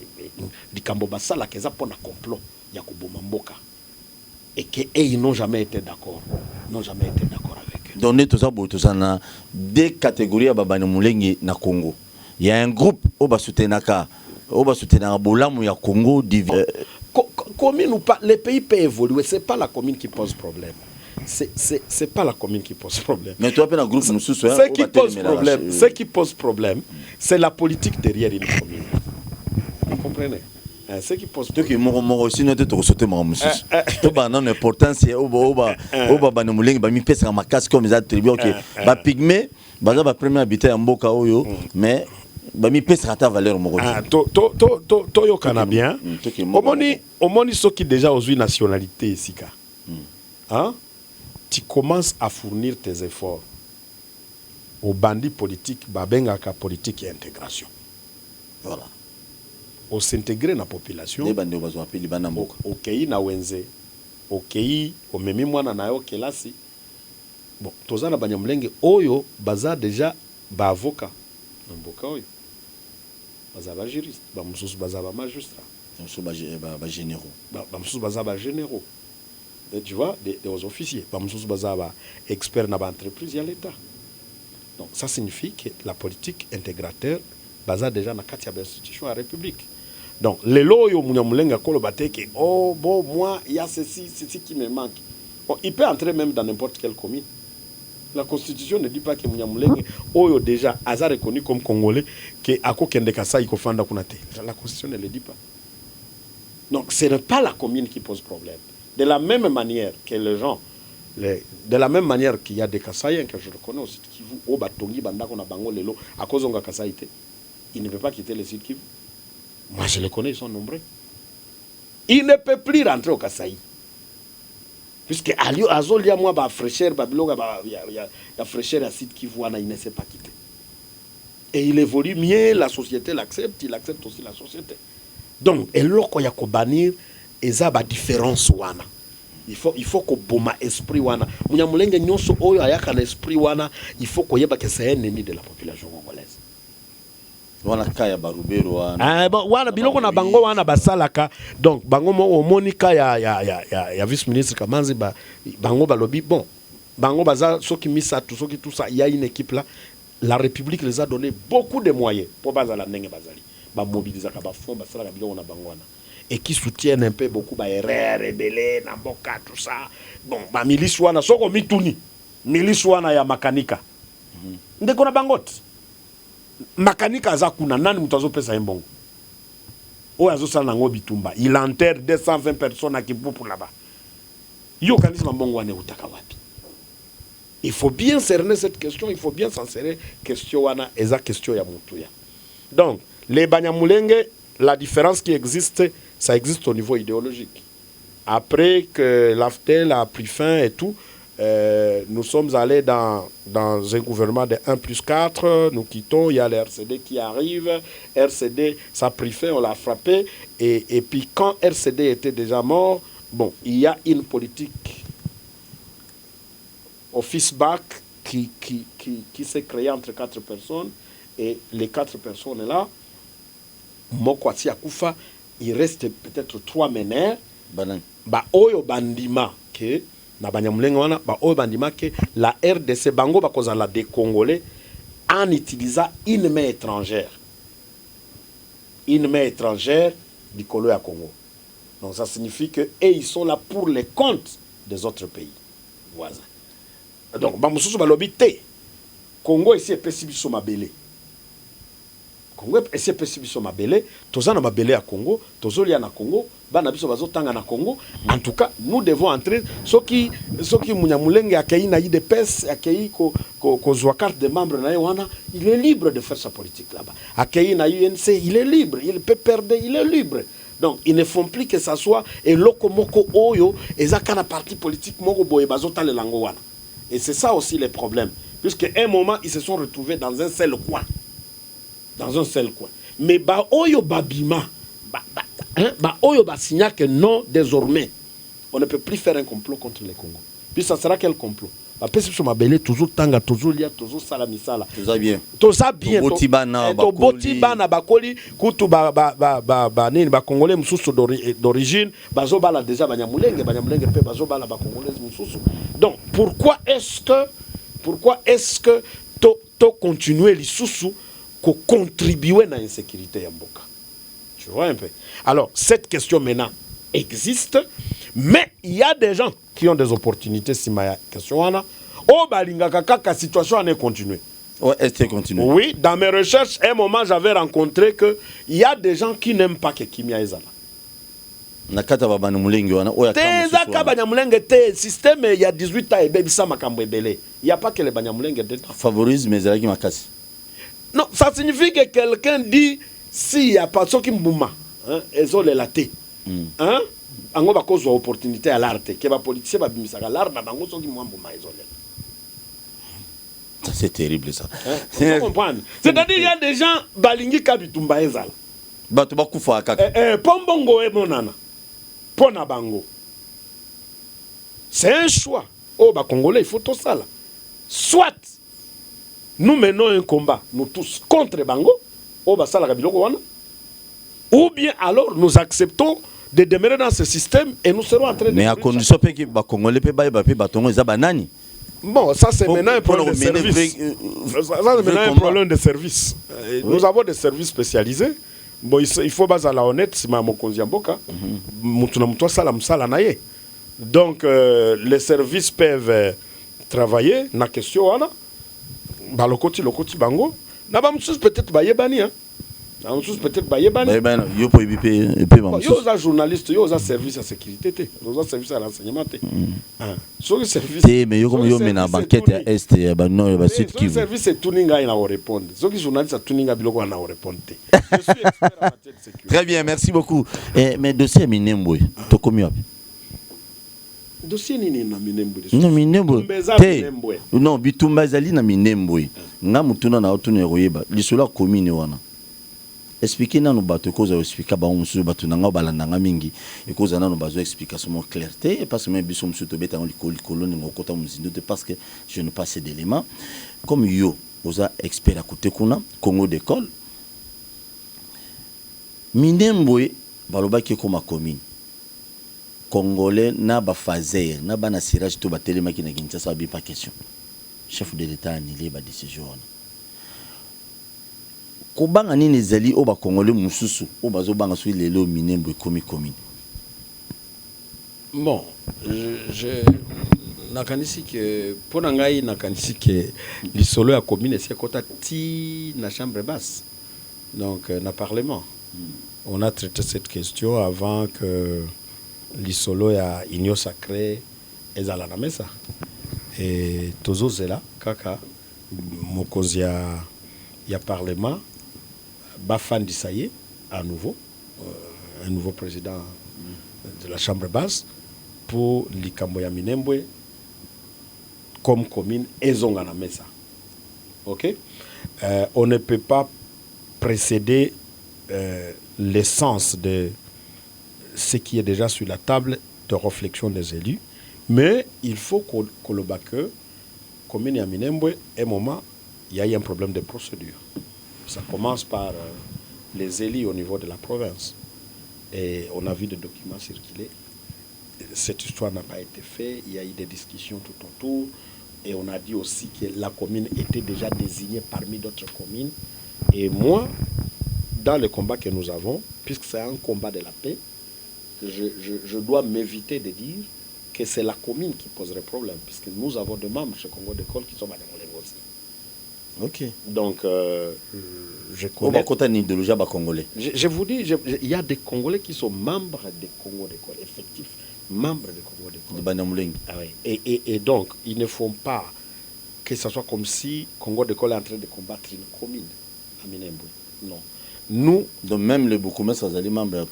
likambo basala keza pona complot ya kuboma mboka et que ils n'ont jamais été d'accord. Avec eux. Donner tout ça na deux catégories à Banyamulenge na Congo. Il y a un groupe au basutenaka bolamu ya Congo commune ou pas, les pays peuvent évoluer, c'est pas la commune qui pose problème. C'est pas la commune qui pose problème. Mais toi, un groupe ce qui pose problème, c'est la politique derrière une commune. Vous comprenez? Ce qui pose problème. Aussi, nous devons sauter mon monsieur. Tout le monde important, c'est au Banyamulenge, mi pèse ma casse comme les attributs. Ok, ba pygmée, ba premier habité en Boka Oyo, mais mi pèse rata valeur mon Toyo Canadien. Omoni ceux qui déjà ont une nationalité ici. Hein? Tu commences à fournir tes efforts aux bandits politiques, babengaka politique et intégration. Voilà. Au s'intégrer dans la population. Au pays na wenze, au pays au memi mwana na yo kelasi. Bon, tozana Banyamulenge oyo baza déjà ba avocat. Mboka oyo. Baza ba juriste, ba mususu baza ba magistrat. Ba généraux. Ba mususu baza ba généraux. Tu vois, des officiers. Ba mususu baza ba experts na ba entreprise ya l'État. Donc ça signifie que la politique intégrateur baza déjà na kati ya institution ya République. Donc les loyo Munyamulenge kolo bateke oh bon moi il y a ceci qui me manque. Bon, il peut entrer même dans n'importe quelle commune. La constitution ne dit pas que Munyamulenge oyo déjà aza reconnu comme congolais que ako kende kasa iko fanda kunate. La constitution ne le dit pas. Donc ce n'est pas la commune qui pose problème. De la même manière que les gens de la même manière qu'il y a des Kassaïens que je reconnais aussi qui vous au batongi bandako na bango lelo à cause on Kassaïté. Il ne peut pas quitter le sud Kivu. Moi, je les connais, ils sont nombreux. Il ne peut plus rentrer au Kasaï. Puisque Azolia, moi, bah, fraîcheur, il y a fraîcheur à site qui voit, il ne sait pas quitter. Et il évolue mieux, la société l'accepte, il accepte aussi la société. Donc, et là, quand il y a qu'on bannir, il y a une différence. Wana. Il faut qu'on boma esprit. Wana. Munyamulenge nyonso oyo ayaka l'esprit. Il faut qu'on y ait que c'est un ennemi de la population congolaise. Wana kaya barubero wana. Ah bon wana biloko na bango wana basalaka. Donc bango mo monika ya vice-ministre Kamanzi bango balobi bon. Bango baza soki misatu soki tout ça, il y a une équipe là. La République les a donné beaucoup de moyens pour bazala ndenge bazali. Ba mobiliser ka ba fond basalaka biloko na bango wana. Et qui soutiennent un peu beaucoup ba RR rebelle na mboka tout ça. Bon ba milice wana soko mituni. Milice wana ya makanika. Ndeko na bangote. Makanika aza kuna nani mutazo pesa mbongo. Oyo azosala nango bitumba. Il enterre 220 personnes à Kipupu là-bas. Yo kanisi mbongo wane utaka wapi. Il faut bien cerner cette question, il faut bien s'en serrer question wana eza question ya mutuya. Donc, les Banyamulenge, la différence qui existe, ça existe au niveau idéologique. Après que l'AFTEL a pris fin et tout, nous sommes allés dans un gouvernement de 1+4, nous quittons, il y a le RCD qui arrive, RCD, ça a pris fin, on l'a frappé, et puis quand RCD était déjà mort, bon, il y a une politique office back qui s'est créée entre 4 personnes, et les 4 personnes là, Mokwati Akufa, il reste peut-être 3 meneurs, ba oyo bandima que na Banyamulenge wana ba oyo bandima que la RDC bango ba kozala des Congolais en utilisant une main étrangère du Colo à Congo. Donc ça signifie que ils sont là pour les comptes des autres pays voisins. Donc ba mususu ba lobité Congo ici est possible sur mabele. Congo est possible sur mabele, toza na mabele à Congo, tozolia na Congo. En tout cas, nous devons entrer. Ce qui Munyamulenge accueilli na IDPS, accueilli ko carte de membre na wana, il est libre de faire sa politique là-bas. Accueilli na UNC, il est libre, il peut perdre, il est libre. Donc, ils ne font plus que ça soit et lokomoko oyo et zakana parti politique moko boye bazota le lango wana. Et c'est ça aussi le problème, puisque un moment ils se sont retrouvés dans un seul coin. Mais ba oyo babima Oyo signale que non, désormais, on ne peut plus faire un complot contre les Congo. Puis ça sera quel complot? Toujours tanga, toujours lia, toujours salamisala. Tout ça bien. Tout ça bien. Botibana, bakoli, kutu ba Congolais mususu d'origine, bazobala déjà Banyamulenge pe bazobala ba Congolais mususu. Donc pourquoi est-ce que to continuer les sous ko contribuer à l'insécurité ya mboka? Tu vois un peu. Alors, cette question maintenant existe, mais il y a des gens qui ont des opportunités si ma question là. Oh, balinga kaka situation est continuée. Oh, est-ce continue? Oui, dans mes recherches, à un moment, j'avais rencontré que il y a des gens qui n'aiment pas que Kimia Ezala. Nakata Banyamulenge wana oya kama Tezaka Banyamulenge te système il y a 18 ans et bebisa makambo ebele. Il y a pas que les Banyamulenge dedans. Favorise mais ezalaki makasi. Non, ça signifie que quelqu'un dit s'il n'y a pas de ce qui m'a, ils ont les latés. Hein? On va cause opportunité à l'art. Que les politiciens va bimiser à l'art, mais on qui m'a isolé. C'est terrible ça. Vous comprenez? C'est-à-dire il y a des gens balingi kabitumba ezal. Bato bakufa kaka. Pombongo e monana. Pona bango. C'est un choix. Oh ba Congolais, il faut tout ça là. Soit nous menons un combat, nous tous contre bango. Ou bien alors nous acceptons de demeurer dans ce système et nous serons en train de... Mais à condition que les Congolais ne soient pas banani. Bon, ça c'est maintenant un problème de service. Ça c'est maintenant un problème de service. Nous avons des services spécialisés. Bon, il faut baser la honnête, c'est ma mokonzi mboka. Donc les services peuvent travailler na question wana. Ba lokoti bango. Na ba msus peut-être ba yebani hein. Na msus peut-être ba yebani. Ben yo po ibipe yo za journaliste, yo za service à sécurité té. Yo za service à renseignement té. So le service mais yo comme yo mena banquette à est ba non ba site qui. Le service c'est tuninga ina répondre. So ki journaliste tuninga biloko na répondre té. Je suis expert en matière de sécurité. Très bien, merci beaucoup. Mais dossier Minembwe, to komi wapi? Dossier nini na Minembwe? Non Minembwe. Non, bitumba zali na Minembwe. Nga mutuna na otune royeba. Lisolo commune wana. Expliquer na no bato koza expliquer ba musu bato na nga balanda nga mingi. E koza na no bazo explication clarté parce que même biso musu to beta likolo ni ngokota muzindo parce que je n'ai pas ces éléments. Comme yo oza expert à côté kuna Congo d'école. Minembwe balobaki koma commune. Congolais na ba fazer na ba na sirage to ba telema ki na Kinshasa ba pas question. Chef de l'état annulé ba décision. Kobanga nini ezali o ba Congolais mususu o bazo banga so lelo Minembwe komi commune. Bon, je nakanisi que pour ngai nakanisi que lisolo ya commune c'est kota ti na chambre basse. Donc na parlement. On a traité cette question avant que l'isolo ya Union Sacrée ezala na mesa. Et tozo zela kaka mokozi ya parlement bafandi ça y est à nouveau un nouveau président de la chambre basse pour likambo ya Minembwe comme commune ezonga na mesa. OK? On ne peut pas précéder l'essence de ce qui est déjà sur la table de réflexion des élus, mais il faut que le bac, comme il y a Minembwe, à un moment, il y a eu un problème de procédure. Ça commence par les élus au niveau de la province. Et on a vu des documents circuler. Cette histoire n'a pas été faite. Il y a eu des discussions tout autour. Et on a dit aussi que la commune était déjà désignée parmi d'autres communes. Et moi, dans le combat que nous avons, puisque c'est un combat de la paix, je dois m'éviter de dire que c'est la commune qui poserait problème, puisque nous avons des membres chez Congo d'école qui sont à aussi. Ok. Donc, je connais. Je vous dis, il y a des Congolais qui sont membres des Congo d'école, effectifs, membres des Congo d'école. Ah oui. Et donc, ils ne font pas que ce soit comme si Congo d'école est en train de combattre une commune à Minembwe. Non. Nous, donc même le bourgmestre est membre de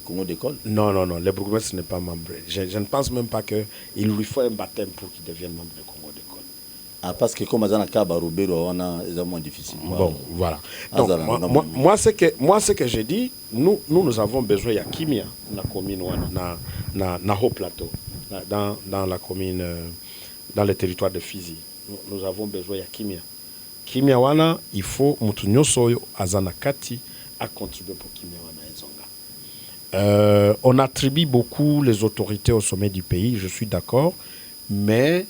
Congo d'école? Non, le bourgmestre n'est pas membre. Je ne pense même pas qu'il lui faut un baptême pour qu'il devienne membre de Congo d'école. Ah, parce que comme Azana Kabarubero, on a des moins difficile. Bon, voilà. Donc, moi, ce que j'ai dit, nous avons besoin de Kimia, dans la commune, dans Haut Plateau, dans la commune, dans le territoire de Fizi. Nous avons besoin de Kimia. Kimia wana, il faut mutunyo soyo azana kati à contribuer pour Kimia wana ezonga. On attribue beaucoup les autorités au sommet du pays, je suis d'accord, mais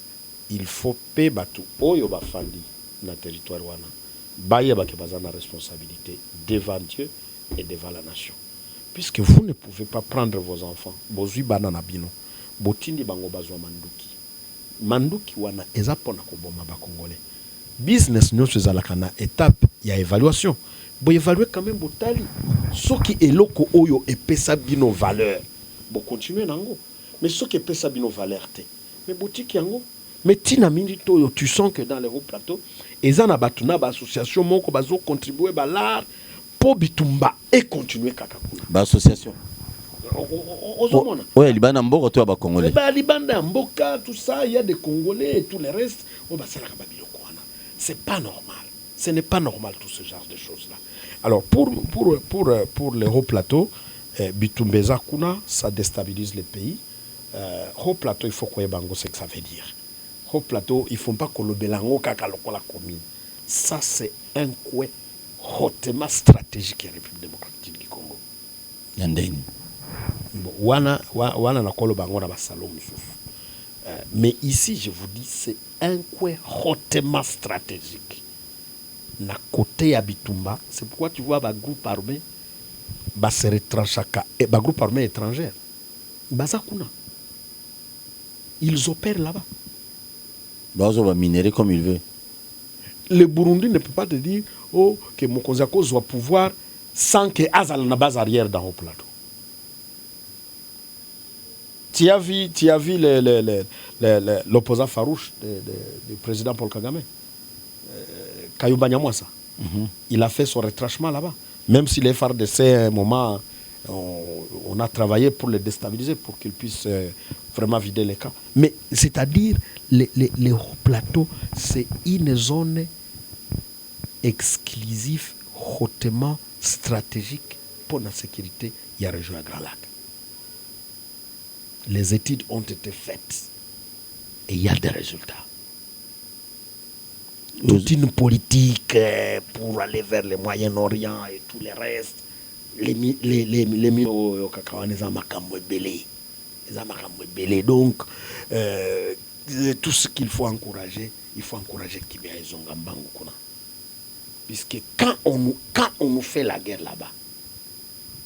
il faut payer batu oyo bafandi na territoire wana. Baye bake bazana responsabilité devant Dieu et devant la nation. Puisque vous ne pouvez pas prendre vos enfants, bozui banana bino, botindi bango bazwa manduki. Manduki wana ezapona koboma ba Congolais. Business nous ezalaka na étape ya évaluation. Bo évaluer quand même botali. Soki eloko oyo epesa bino valeur. Bo continuer nango. Mais soki epesa bino valeur te. Mais boutique yango. Mais tina minito oyo tu sens que dans les hauts plateaux, ezana batuna ba association moko bazo contribuer ba l'art pour bitumba et continuer kakakuna. Ba association. Ouais, Libana Mboka toi ba Congolais. Ba Libana Mboka tout ça, il y a des Congolais et tout le reste, on va ça la babilo. C'est pas normal. Ce n'est pas normal tout ce genre de choses-là. Alors, pour les hauts plateaux, Bitumbeza Kuna, ça déstabilise le pays. Haut plateau, il faut qu'on ait bango, c'est que ça veut dire. Haut plateau, il ne faut pas que le belango kakaloko la commune. Ça, c'est un coin hautement stratégique de la République démocratique du Congo. Yandeni. Wana na kolo bango na basalo mususu. Mais ici, je vous dis, c'est un coin hautement stratégique. Na côté à Bitumba, c'est pourquoi tu vois le groupe armé se retranche et le groupe armé étranger. Bazakuna. Ils opèrent là-bas. Bazo va minérer comme il veut. Le Burundi ne peut pas te dire que Mokonzako doit pouvoir sans que Azal na base arrière dans le plateau. Tu as vu l'opposant farouche du président Paul Kagame, Kayumba Nyamwasa. Il a fait son retranchement là-bas. Même si les FARDC, à un moment, on a travaillé pour le déstabiliser, pour qu'il puisse vraiment vider les camps. Mais c'est-à-dire, les hauts plateaux, c'est une zone exclusive, hautement stratégique pour la sécurité de la région à Grand Lac. Les études ont été faites et il y a des résultats. Toute une politique pour aller vers le Moyen-Orient et tout le reste, donc tout ce qu'il faut encourager, il faut encourager Kimia et Zongambangu. Puisque quand on nous fait la guerre là-bas,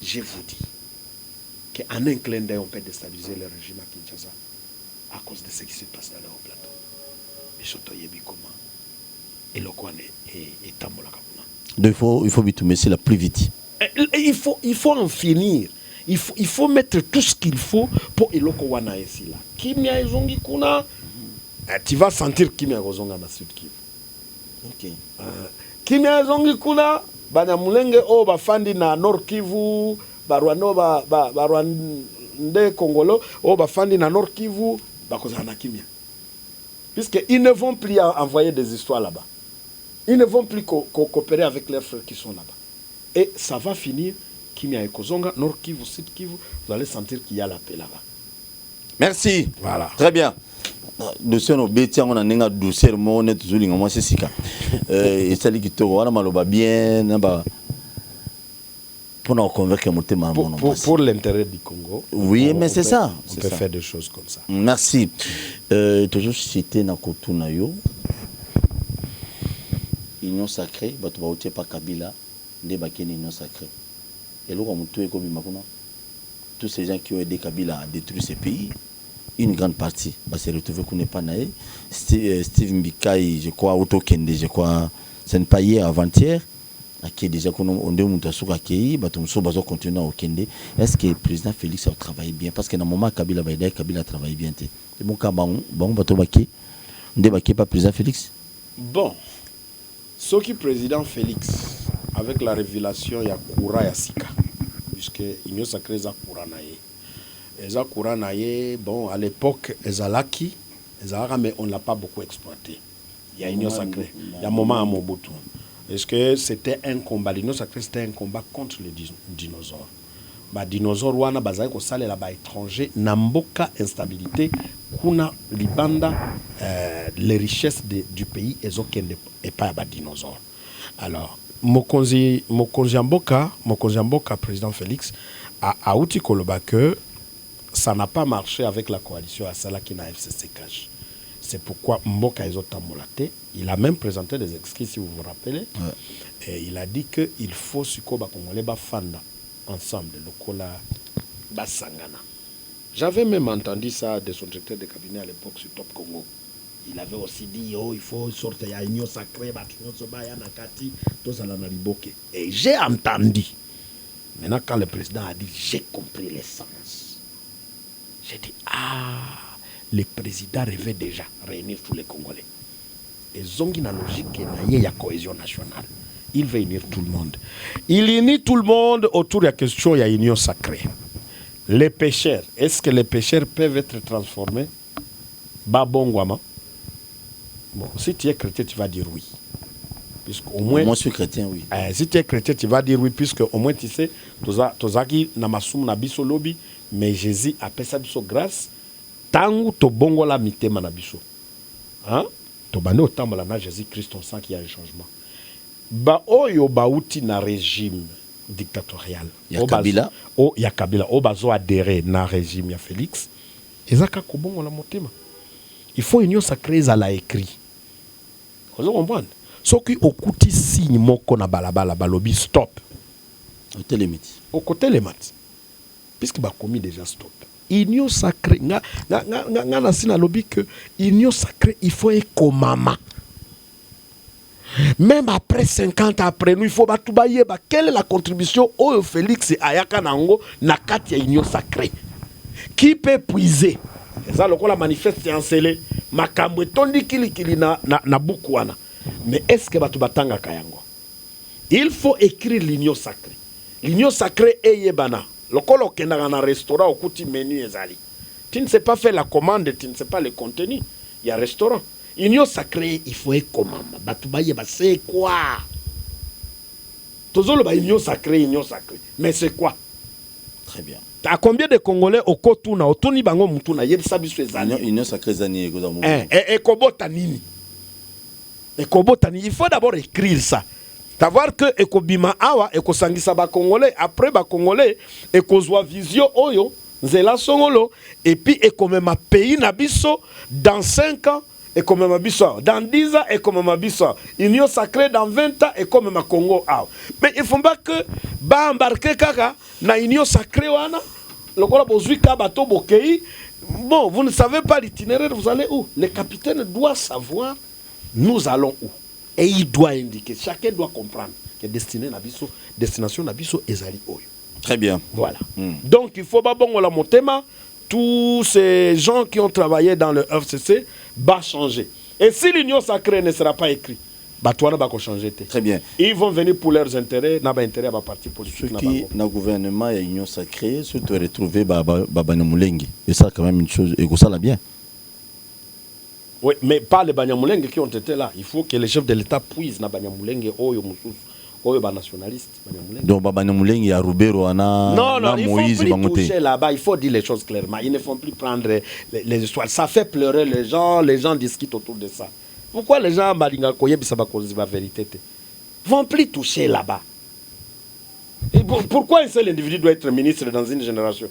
je vous dis qu'en un clin d'œil, on peut déstabiliser le régime à Kinshasa à cause de ce qui se passe dans le haut plateau. Mais surtout, il y a comment. Et le Kwane est Tambola Kapuna. Donc il faut Bitumba, c'est la plus vite. Il faut en finir. Il faut mettre tout ce qu'il faut pour Eloko Wana ici là. Kimia Ezongi Kuna, tu vas sentir Kimia Ezonga dans Sud Kivu. Ok. Kimia Ezongi Kuna, Banyamulenge o bafandi na Nord Kivu, Barwano Barwande Congolo o bafandi na Nord Kivu, bakozana Kimia. Puisqu'ils ne vont plus envoyer des histoires là-bas. Ils ne vont plus coopérer avec leurs frères qui sont là-bas. Et ça va finir, Kimia et Kozonga, Nord Kivu, Sud Kivu, vous allez sentir qu'il y a la paix là-bas. Merci. Voilà. Très bien. Dossier no beti on a nenga douceur mo net zulinga moi c'est sika. Et ça qui to wana maloba bien naba pour nous convaincre motema mon pour l'intérêt du Congo. Oui, mais c'est ça. On peut faire des choses comme ça. Merci. Toujours cité na kotuna yo. Union sacrée, bato ba otie pa Kabila, nde bakeni union sacrée. Et là comme tout est comme makuna. Tous ces gens qui ont aidé Kabila à détruire ce pays, une grande partie va se retrouver qu'on n'est pas naé. Steve Mbikai, je crois, Autokende, je crois, c'est une paillée avant-hier, qui est déjà qu'on a monté qui va continuer au Kende. Est-ce que le président Félix a travaillé bien? Parce que dans le moment Kabila a travaillé bien. C'est bon, bateau baki, on débarque pas président Félix. Bon, ce qui président Félix, avec la révélation, il y a Koura Yassika, puisque Union Sacrée a Koura Naye. Eza Koura Naye, bon, à l'époque, Ezalaki, mais on ne l'a pas beaucoup exploité. Il y a Union Sacrée, il y a un moment à Mobutu. Est-ce que c'était un combat? L'Union Sacrée, c'était un combat contre les dinosaures. Les dinosaures, wana bazai ko sale là-bas étranger, namboka instabilité, kuna libanda les richesses du pays ezokende et pas ba dinosaures. Alors, Mokonzi Mboka, président Félix, a outil koloba que ça n'a pas marché avec la coalition à Salaki na FCC Cash. C'est pourquoi Mboka Ezotamolate, il a même présenté des excuses, si vous vous rappelez. Ouais. Et il a dit qu'il faut Sukoba Kongole Bafanda ensemble, le Kola Basangana. J'avais même entendu ça de son directeur de cabinet à l'époque sur Top Congo. Il avait aussi dit il faut sortir, il y a une union sacrée, et j'ai entendu. Maintenant, quand le président a dit, j'ai compris l'essence. J'ai dit, le président rêvait déjà réunir tous les Congolais. Et Zongina logique, il y a cohésion nationale. Il veut unir tout le monde. Il unit tout le monde autour de la question, il y a union sacrée. Les pécheurs, est-ce que les pécheurs peuvent être transformés? Babongwama. Bon, si tu es chrétien, tu vas dire oui. Puisqu'au moins, moi, je suis chrétien, oui. Si tu es chrétien, tu vas dire oui, puisque au moins tu sais, tozaki namasum na biso lobi, mais Jésus a pesa biso grâce. Tangu to bongo la mitema na biso. Hein? To bane otambola na Jésus-Christ, on sent qu'il y a un changement. Ba oyo bauti na régime dictatorial. Ya Kabila. Ya Kabila. O bazo adhéré na régime ya Félix. Ezaka ko bongo la motema. il faut union sacrée à la écrit. Vous comprenez? Ce qui okuti signe moko na balabala balobi stop. Au téléméti. Au côté les maths. Puisque bah commis déjà stop. Union sacrée. Nga na sina lobby que union sacrée il faut ekomama. Même après 50 ans après nous il faut batubaye ba quelle est la contribution au Félix et Ayaka Nango na kati ya union sacrée. Qui peut puiser? Et ça le la manifeste en scellé makambo tondi kili na bukwana. Mais est-ce que batu batanga kayango? Il faut écrire l'union sacrée. L'union sacrée est yebana. Le kolo kenda na restaurant au kuti menu ezali. Tu ne sais pas faire la commande, tu ne sais pas le contenu. Il y a restaurant. Union sacrée, il faut être commande. Batu baye ba c'est quoi? Tozolo ba union sacrée. Mais c'est quoi? Très bien. À combien de Congolais au Kotuna, au Tuni Bango Mutuna, yeb sabisu ezali. Union sacrée zani ego da mo. Et kobota nini? Et kobota nini? Il faut d'abord écrire ça. Savoir que ekobima awa ekosangisa ba Congolais après ba Congolais ekozwa vision oyo nzela songolo et puis ekomema pays na biso dans 5 ans ekomema biso dans 10 ans ekomema biso union sacrée dans 20 ans ekomema Congo awa. Mais il faut pas que ba embarquer kaka na union sacrée wana lokola bozui ka bato bokei. Bon, vous ne savez pas l'itinéraire, vous allez où? Le capitaine doit savoir nous allons où. Et il doit indiquer, chacun doit comprendre que destination Nabiso ezali oyo. Très bien. Voilà. Donc il faut pas bon la motema, tous ces gens qui ont travaillé dans le FCC va changer. Et si l'union sacrée ne sera pas écrite, Batouana va changer. Très bien. Ils vont venir pour leurs intérêts, n'a pas intérêt à la parti politique. Ce qui dans le gouvernement et l'union sacrée, se te retrouver Banyamulenge. Et ça quand même une chose et ça l'a bien. Oui, mais pas les Banyamulenge qui ont été là. Il faut que les chefs de l'État puissent na Banyamulenge oyo nationaliste Banyamulenge. Donc Banyamulenge ya Rubero ana non, il Moïse faut plus toucher là-bas, il faut dire les choses clairement. Ils ne font plus prendre les histoires. Ça fait pleurer les gens discutent autour de ça. Pourquoi les gens balinga koye bisaba kozi ba vérité vont plus toucher là-bas? Pourquoi un seul individu doit être ministre dans une génération?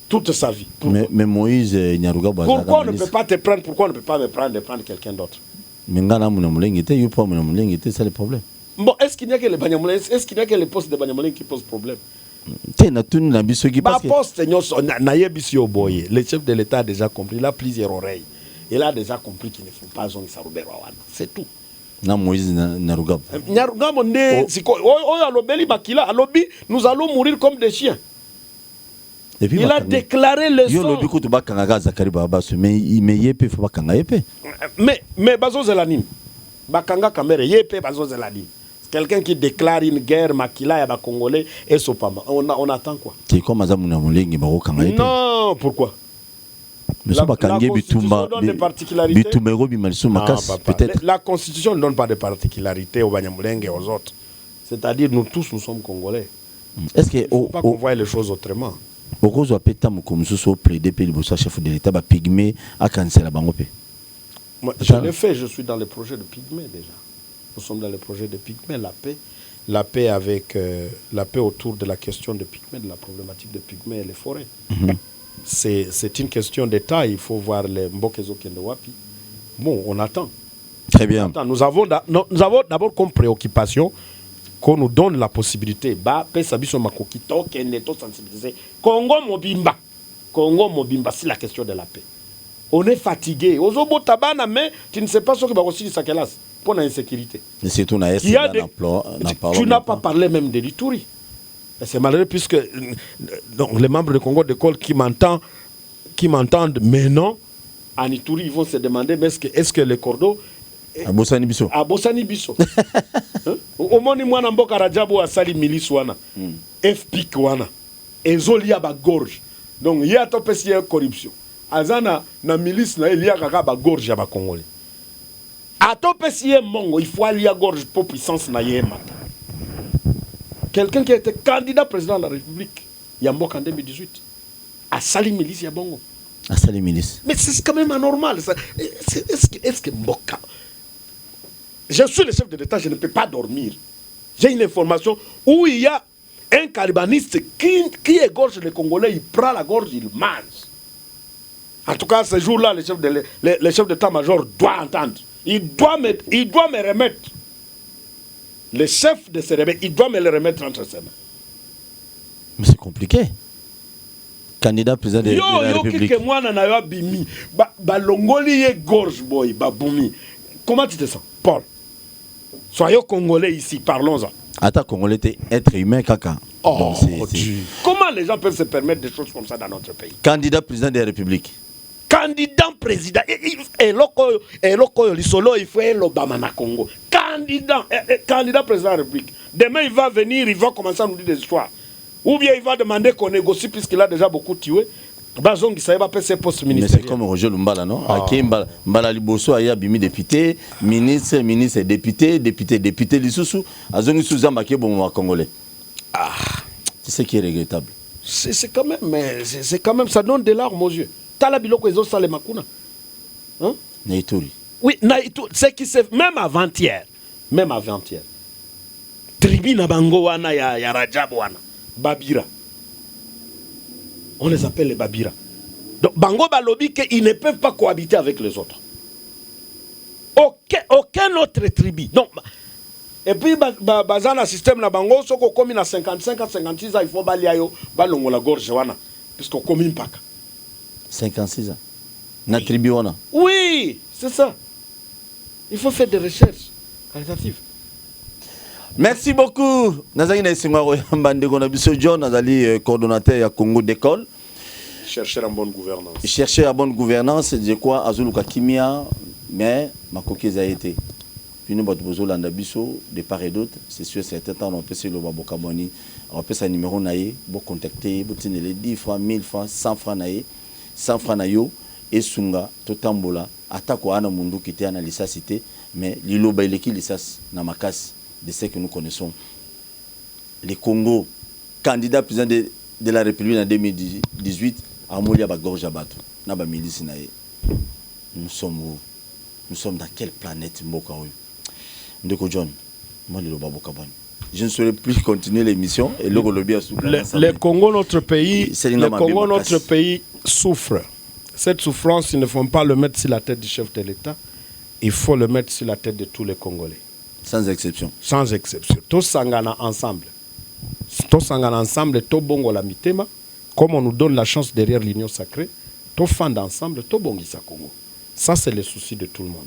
Toute sa vie. Mais Moïse Nyaruga pourquoi on ne peut pas te prendre? Pourquoi on ne peut pas me prendre quelqu'un d'autre? Mais ngana Banyamulenge était yupo Banyamulenge était ça le problème. Bon, est-ce qu'il n'y a que les Banyamulenge, est-ce qu'il n'y a que les postes de Banyamulenge qui posent problème? Na tunu na biso qui parce que poste na yebisi oboye. Le chef de l'État a déjà compris, il a plusieurs oreilles. Il a déjà compris qu'il ne faut pas zongi Sarubero wana. C'est tout. Na Moïse Nyaruga. Nyaruga monde siko oyo alobeli bakila alobi nous allons mourir comme des chiens. Et puis, il a déclaré le son. Mais bazo zelanine. Bakanga kamere yepe bazo zelanine. Quelqu'un qui déclare une guerre makila ya ba Congolais et sopama. On attend quoi? Non, pourquoi? La Constitution donne des particularités. Peut-être. La Constitution ne donne pas de particularités aux Banyamulenge et aux autres. C'est-à-dire nous tous nous sommes Congolais. Est-ce que faut pas qu'on voit les choses autrement? Okozo apeta mukomsuso plaider pour le chef de l'État ba pygmée à cancel la bango pe. Je l'ai fait, je suis dans le projet de pygmée déjà. Nous sommes dans le projet de pygmée, la paix avec la paix autour de la question de pygmée, de la problématique de pygmée et les forêts. C'est une question d'État, il faut voir les Mbokezo Kendewapi. Bon, on attend. Très bien. Nous avons d'abord comme préoccupation qu'on nous donne la possibilité Congo Mobimba, c'est la question de la paix. On est fatigué. Mais tu ne sais pas ce que va aussi dire Sakelas pour l'insécurité. Tu n'as pas parlé même de l'Ituri. C'est malheureux puisque donc, les membres de Congo de Col qui m'entendent maintenant, en Ituri, ils vont se demander mais est-ce que les cordeaux à Bossani Biso. Au moni mwana mboka Rajabu asali milice wana. FPIC wana. Ezoli ba gorge. Donc il y a topesi corruption. Azana na milice na il y a kaka ba gorge ya ba Congolais. Atopesi mongo, il faut aller à gorge pour puissance na yema. Quelqu'un qui a été candidat président de la République Yamboka en 2018 asali milice ya bongo. Asali milice. Mais c'est quand même anormal. Est-ce que Mboka? Je suis le chef de l'État, je ne peux pas dormir. J'ai une information où il y a un calibaniste qui égorge les Congolais, il prend la gorge, il mange. En tout cas, ce jour-là, le chef d'état-major doit entendre. Il doit me remettre. Le chef de ce rebelle, il doit me le remettre entre ses mains. Mais c'est compliqué. Candidat président de la République. Comment tu te sens, Paul? Soyons Congolais ici, parlons-en. Attends, Congolais, t'es être humain, caca. Oh, bon, comment les gens peuvent se permettre des choses comme ça dans notre pays? Candidat président de la République. Candidat président. Et loko lisolo il faut l'Obama na Congo. Candidat président de la République. Demain il va venir, il va commencer à nous dire des histoires. Ou bien il va demander qu'on négocie puisqu'il a déjà beaucoup tué. Mais c'est comme Roger Lumbala, non? Mbala Liboso a bimi député, ministre, député, Lissoussou, Azongi Souzamba qui est bon Congolais. Ah, c'est ce qui est regrettable. C'est quand même, ça donne des larmes aux yeux. Talabiloko ils ont salé makuna. Hein? Naïtouri. Oui, Naïtouri. C'est qui c'est même avant-hier. Tribuna Bango wana ya Rajab wana. Babira. On les appelle les Babira. Donc, Bango Balobi, ils ne peuvent pas cohabiter avec les autres. Aucun autre tribu. Donc, et puis, dans le système, Bango, si on commune à 55 à 56 ans, il faut balayer la gorge. Puisqu'on commune pas. 56 ans. Na tribu wana. Oui, c'est ça. Il faut faire des recherches qualitatives. Merci beaucoup. Nazali na Singwaro Mbande Gonabiso John, Nazali coordonnateur à Congo d'école. Chercher en bonne gouvernance. Chercher la bonne gouvernance, c'est quoi Azuluka Kimia, mais ma coquille a été. Puis nous avons l'andabiso de part et d'autre. C'est sûr, certains temps on peut se le babokaboni, on peut sa numéro naïe, bon contacter, bon tenir les 10 francs, 1000 francs, 100 francs naïe, 100 francs naïo, et sunga, totambola, attaque à mundu qui était analysé cité, mais l'ilo baileki lisas namakas. De ce que nous connaissons. Les Congo, candidat président de la République en 2018, à Molia Bagorja Bato, Naba Milice Nae. Nous sommes où? Nous sommes dans quelle planète Mbokaoui? Ndeko John, moi le Babokabon. Je ne saurais plus continuer l'émission et le Congo, notre pays, souffre. Cette souffrance, ils ne font pas le mettre sur la tête du chef de l'État, il faut le mettre sur la tête de tous les Congolais. Sans exception. Sans exception. Tous sangana ensemble. Tous sangana ensemble, tous bongo la mitema. Comme on nous donne la chance derrière l'union sacrée, tous fans ensemble, tous bongi sa Congo. Ça, c'est le souci de tout le monde.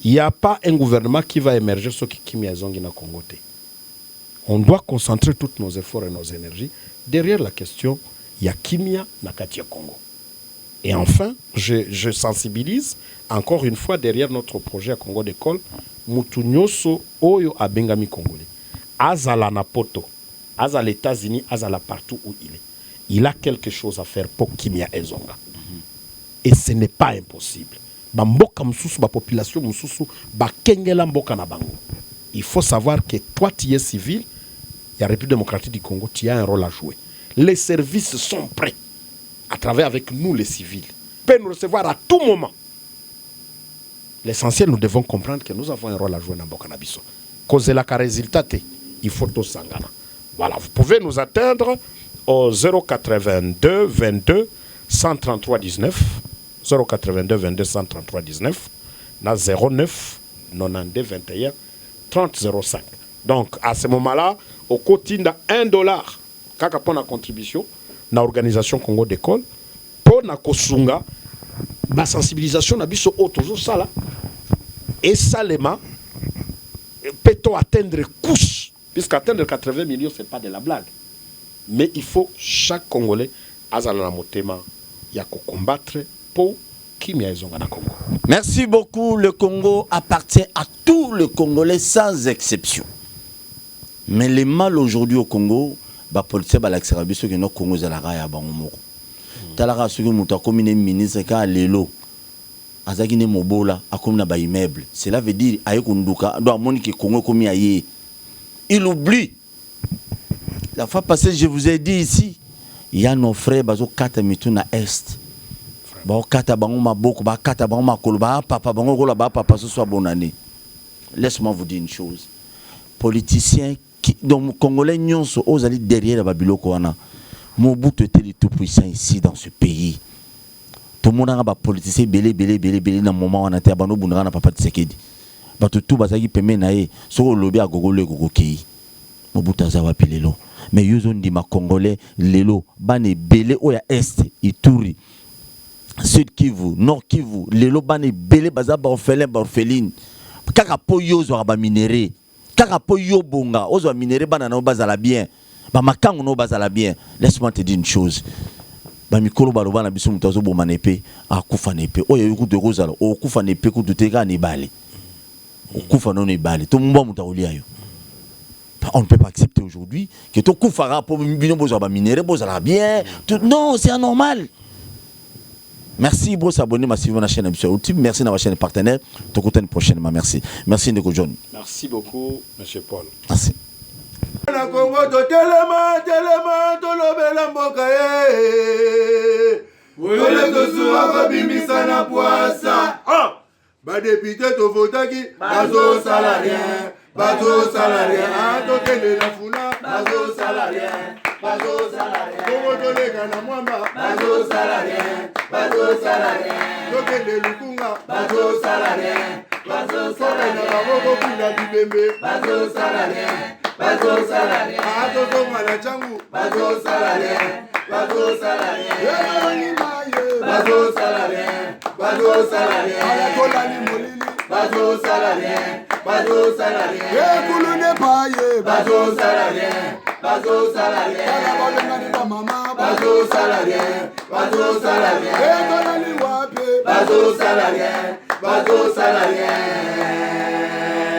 Il n'y a pas un gouvernement qui va émerger sur qui miazongi na Congo. On doit concentrer tous nos efforts et nos énergies derrière la question il y a Kimia na Katia Congo. Et enfin, je sensibilise encore une fois derrière notre projet à Congo d'école. Mutunyoso oyo abengami congolais azala na poto azala les États-Unis azala partout où il est, il a quelque chose à faire pour Kimia Ezonga. Et ce n'est pas impossible. Ba mboka mususu, ba population mususu, ba kengela mboka na bango. Il faut savoir que toi tu es civil, il y a République démocratique du Congo, tu as un rôle à jouer. Les services sont prêts à travailler avec nous les civils, peuvent nous recevoir à tout moment. L'essentiel, nous devons comprendre que nous avons un rôle à jouer dans Bokanabiso. Cause la résultat, il faut tout sangana. Voilà, vous pouvez nous atteindre au 082 22 133 19, 082 22 133 19, na 09 92 21 30 05. Donc, à ce moment-là, au quotidien, $1, kaka pour la contribution, na organisation Congo d'école, pour na kosunga, la sensibilisation na biso autour ça là. Et salement, peut-on atteindre couche, puisqu'atteindre 80 millions, ce n'est pas de la blague. Mais il faut chaque Congolais, azala motema, yako combattre pour qui m'y a Congo. Merci beaucoup. Le Congo appartient à tous les Congolais sans exception. Mais le mal aujourd'hui au Congo, bah politique bah l'accès ceux qui nos Congo zalara ya bangomoko. Talara ceux qui muta comme ministre ka lelo. Azagine mobola akomna ba immeuble. Cela veut dire ayekunduka do amoni ki Congo komi aye. Il oublie. La fois passée, je vous ai dit ici, il y a nos frères bazo kata mituna est. Ba kata bango maboko, ba kata bango makolo, ba papa bango kola ba papa ce soit bonne année. Laisse-moi vous dire une chose. Politiciens qui donc Congolais nyonso ozali derrière la Babiloko wana. Mobutu était le tout puissant ici dans ce pays. tout le monde a politicien belé dans moment on a été abandonné bundanga na papa Tshisekedi bato tout bazaki pembe na ye soko lobby a gogolo kokokei Mobutu azawa pilelo mais yozo ndima congolais lelo bane belé oya est Ituri Sud Kivu Nord Kivu lelo bane belé baza ba orpheline kaka po yozo ba minéré kaka po yo bonga ozo minéré bana na bazala bien ba makango no bazala bien. Laisse-moi te dire une chose, ba mikolo ba roba na biso mutazo bo manepe akufa nepe oyo yuku de rozalo okufa nepe ku duteka ni bale okufa no ni bale to mbo mutaolia yo. On ne peut pas accepter aujourd'hui que tout koufara pour bino bozo ba minéré bozala bien. Non, c'est anormal. Merci pour s'abonner massivement à la chaîne YouTube. Merci à la chaîne partenaire. Te côté prochainement. Merci. Merci Ndeko John. Merci beaucoup, M. Paul. Merci. Na Congo to telema to lobela mboka ye. Oyole to suwa ko bimisa na poasa. Ba député to votaki bazo salarien. Bazo salarien. To kende na funa bazo salarien. Bazo salarien. Congo to lega na mwamba bazo salarien. Bazo salarien. To kende lukunga bazo salarien. Bazo salarien. Na boko kuna bibembe bazo salarien. Bazo salarien. Ato mwana changu bazo salarien. Bazo salarien. Bazo salarien. Bazo salarien. Alakola ni molili bazo salarien. Bazo salarien. Kulune paye bazo salarien. Bazo salarien. Alakola ni mama bazo salarien. Bazo salarien. Ekola ni wape bazo salarien. Bazo salarien.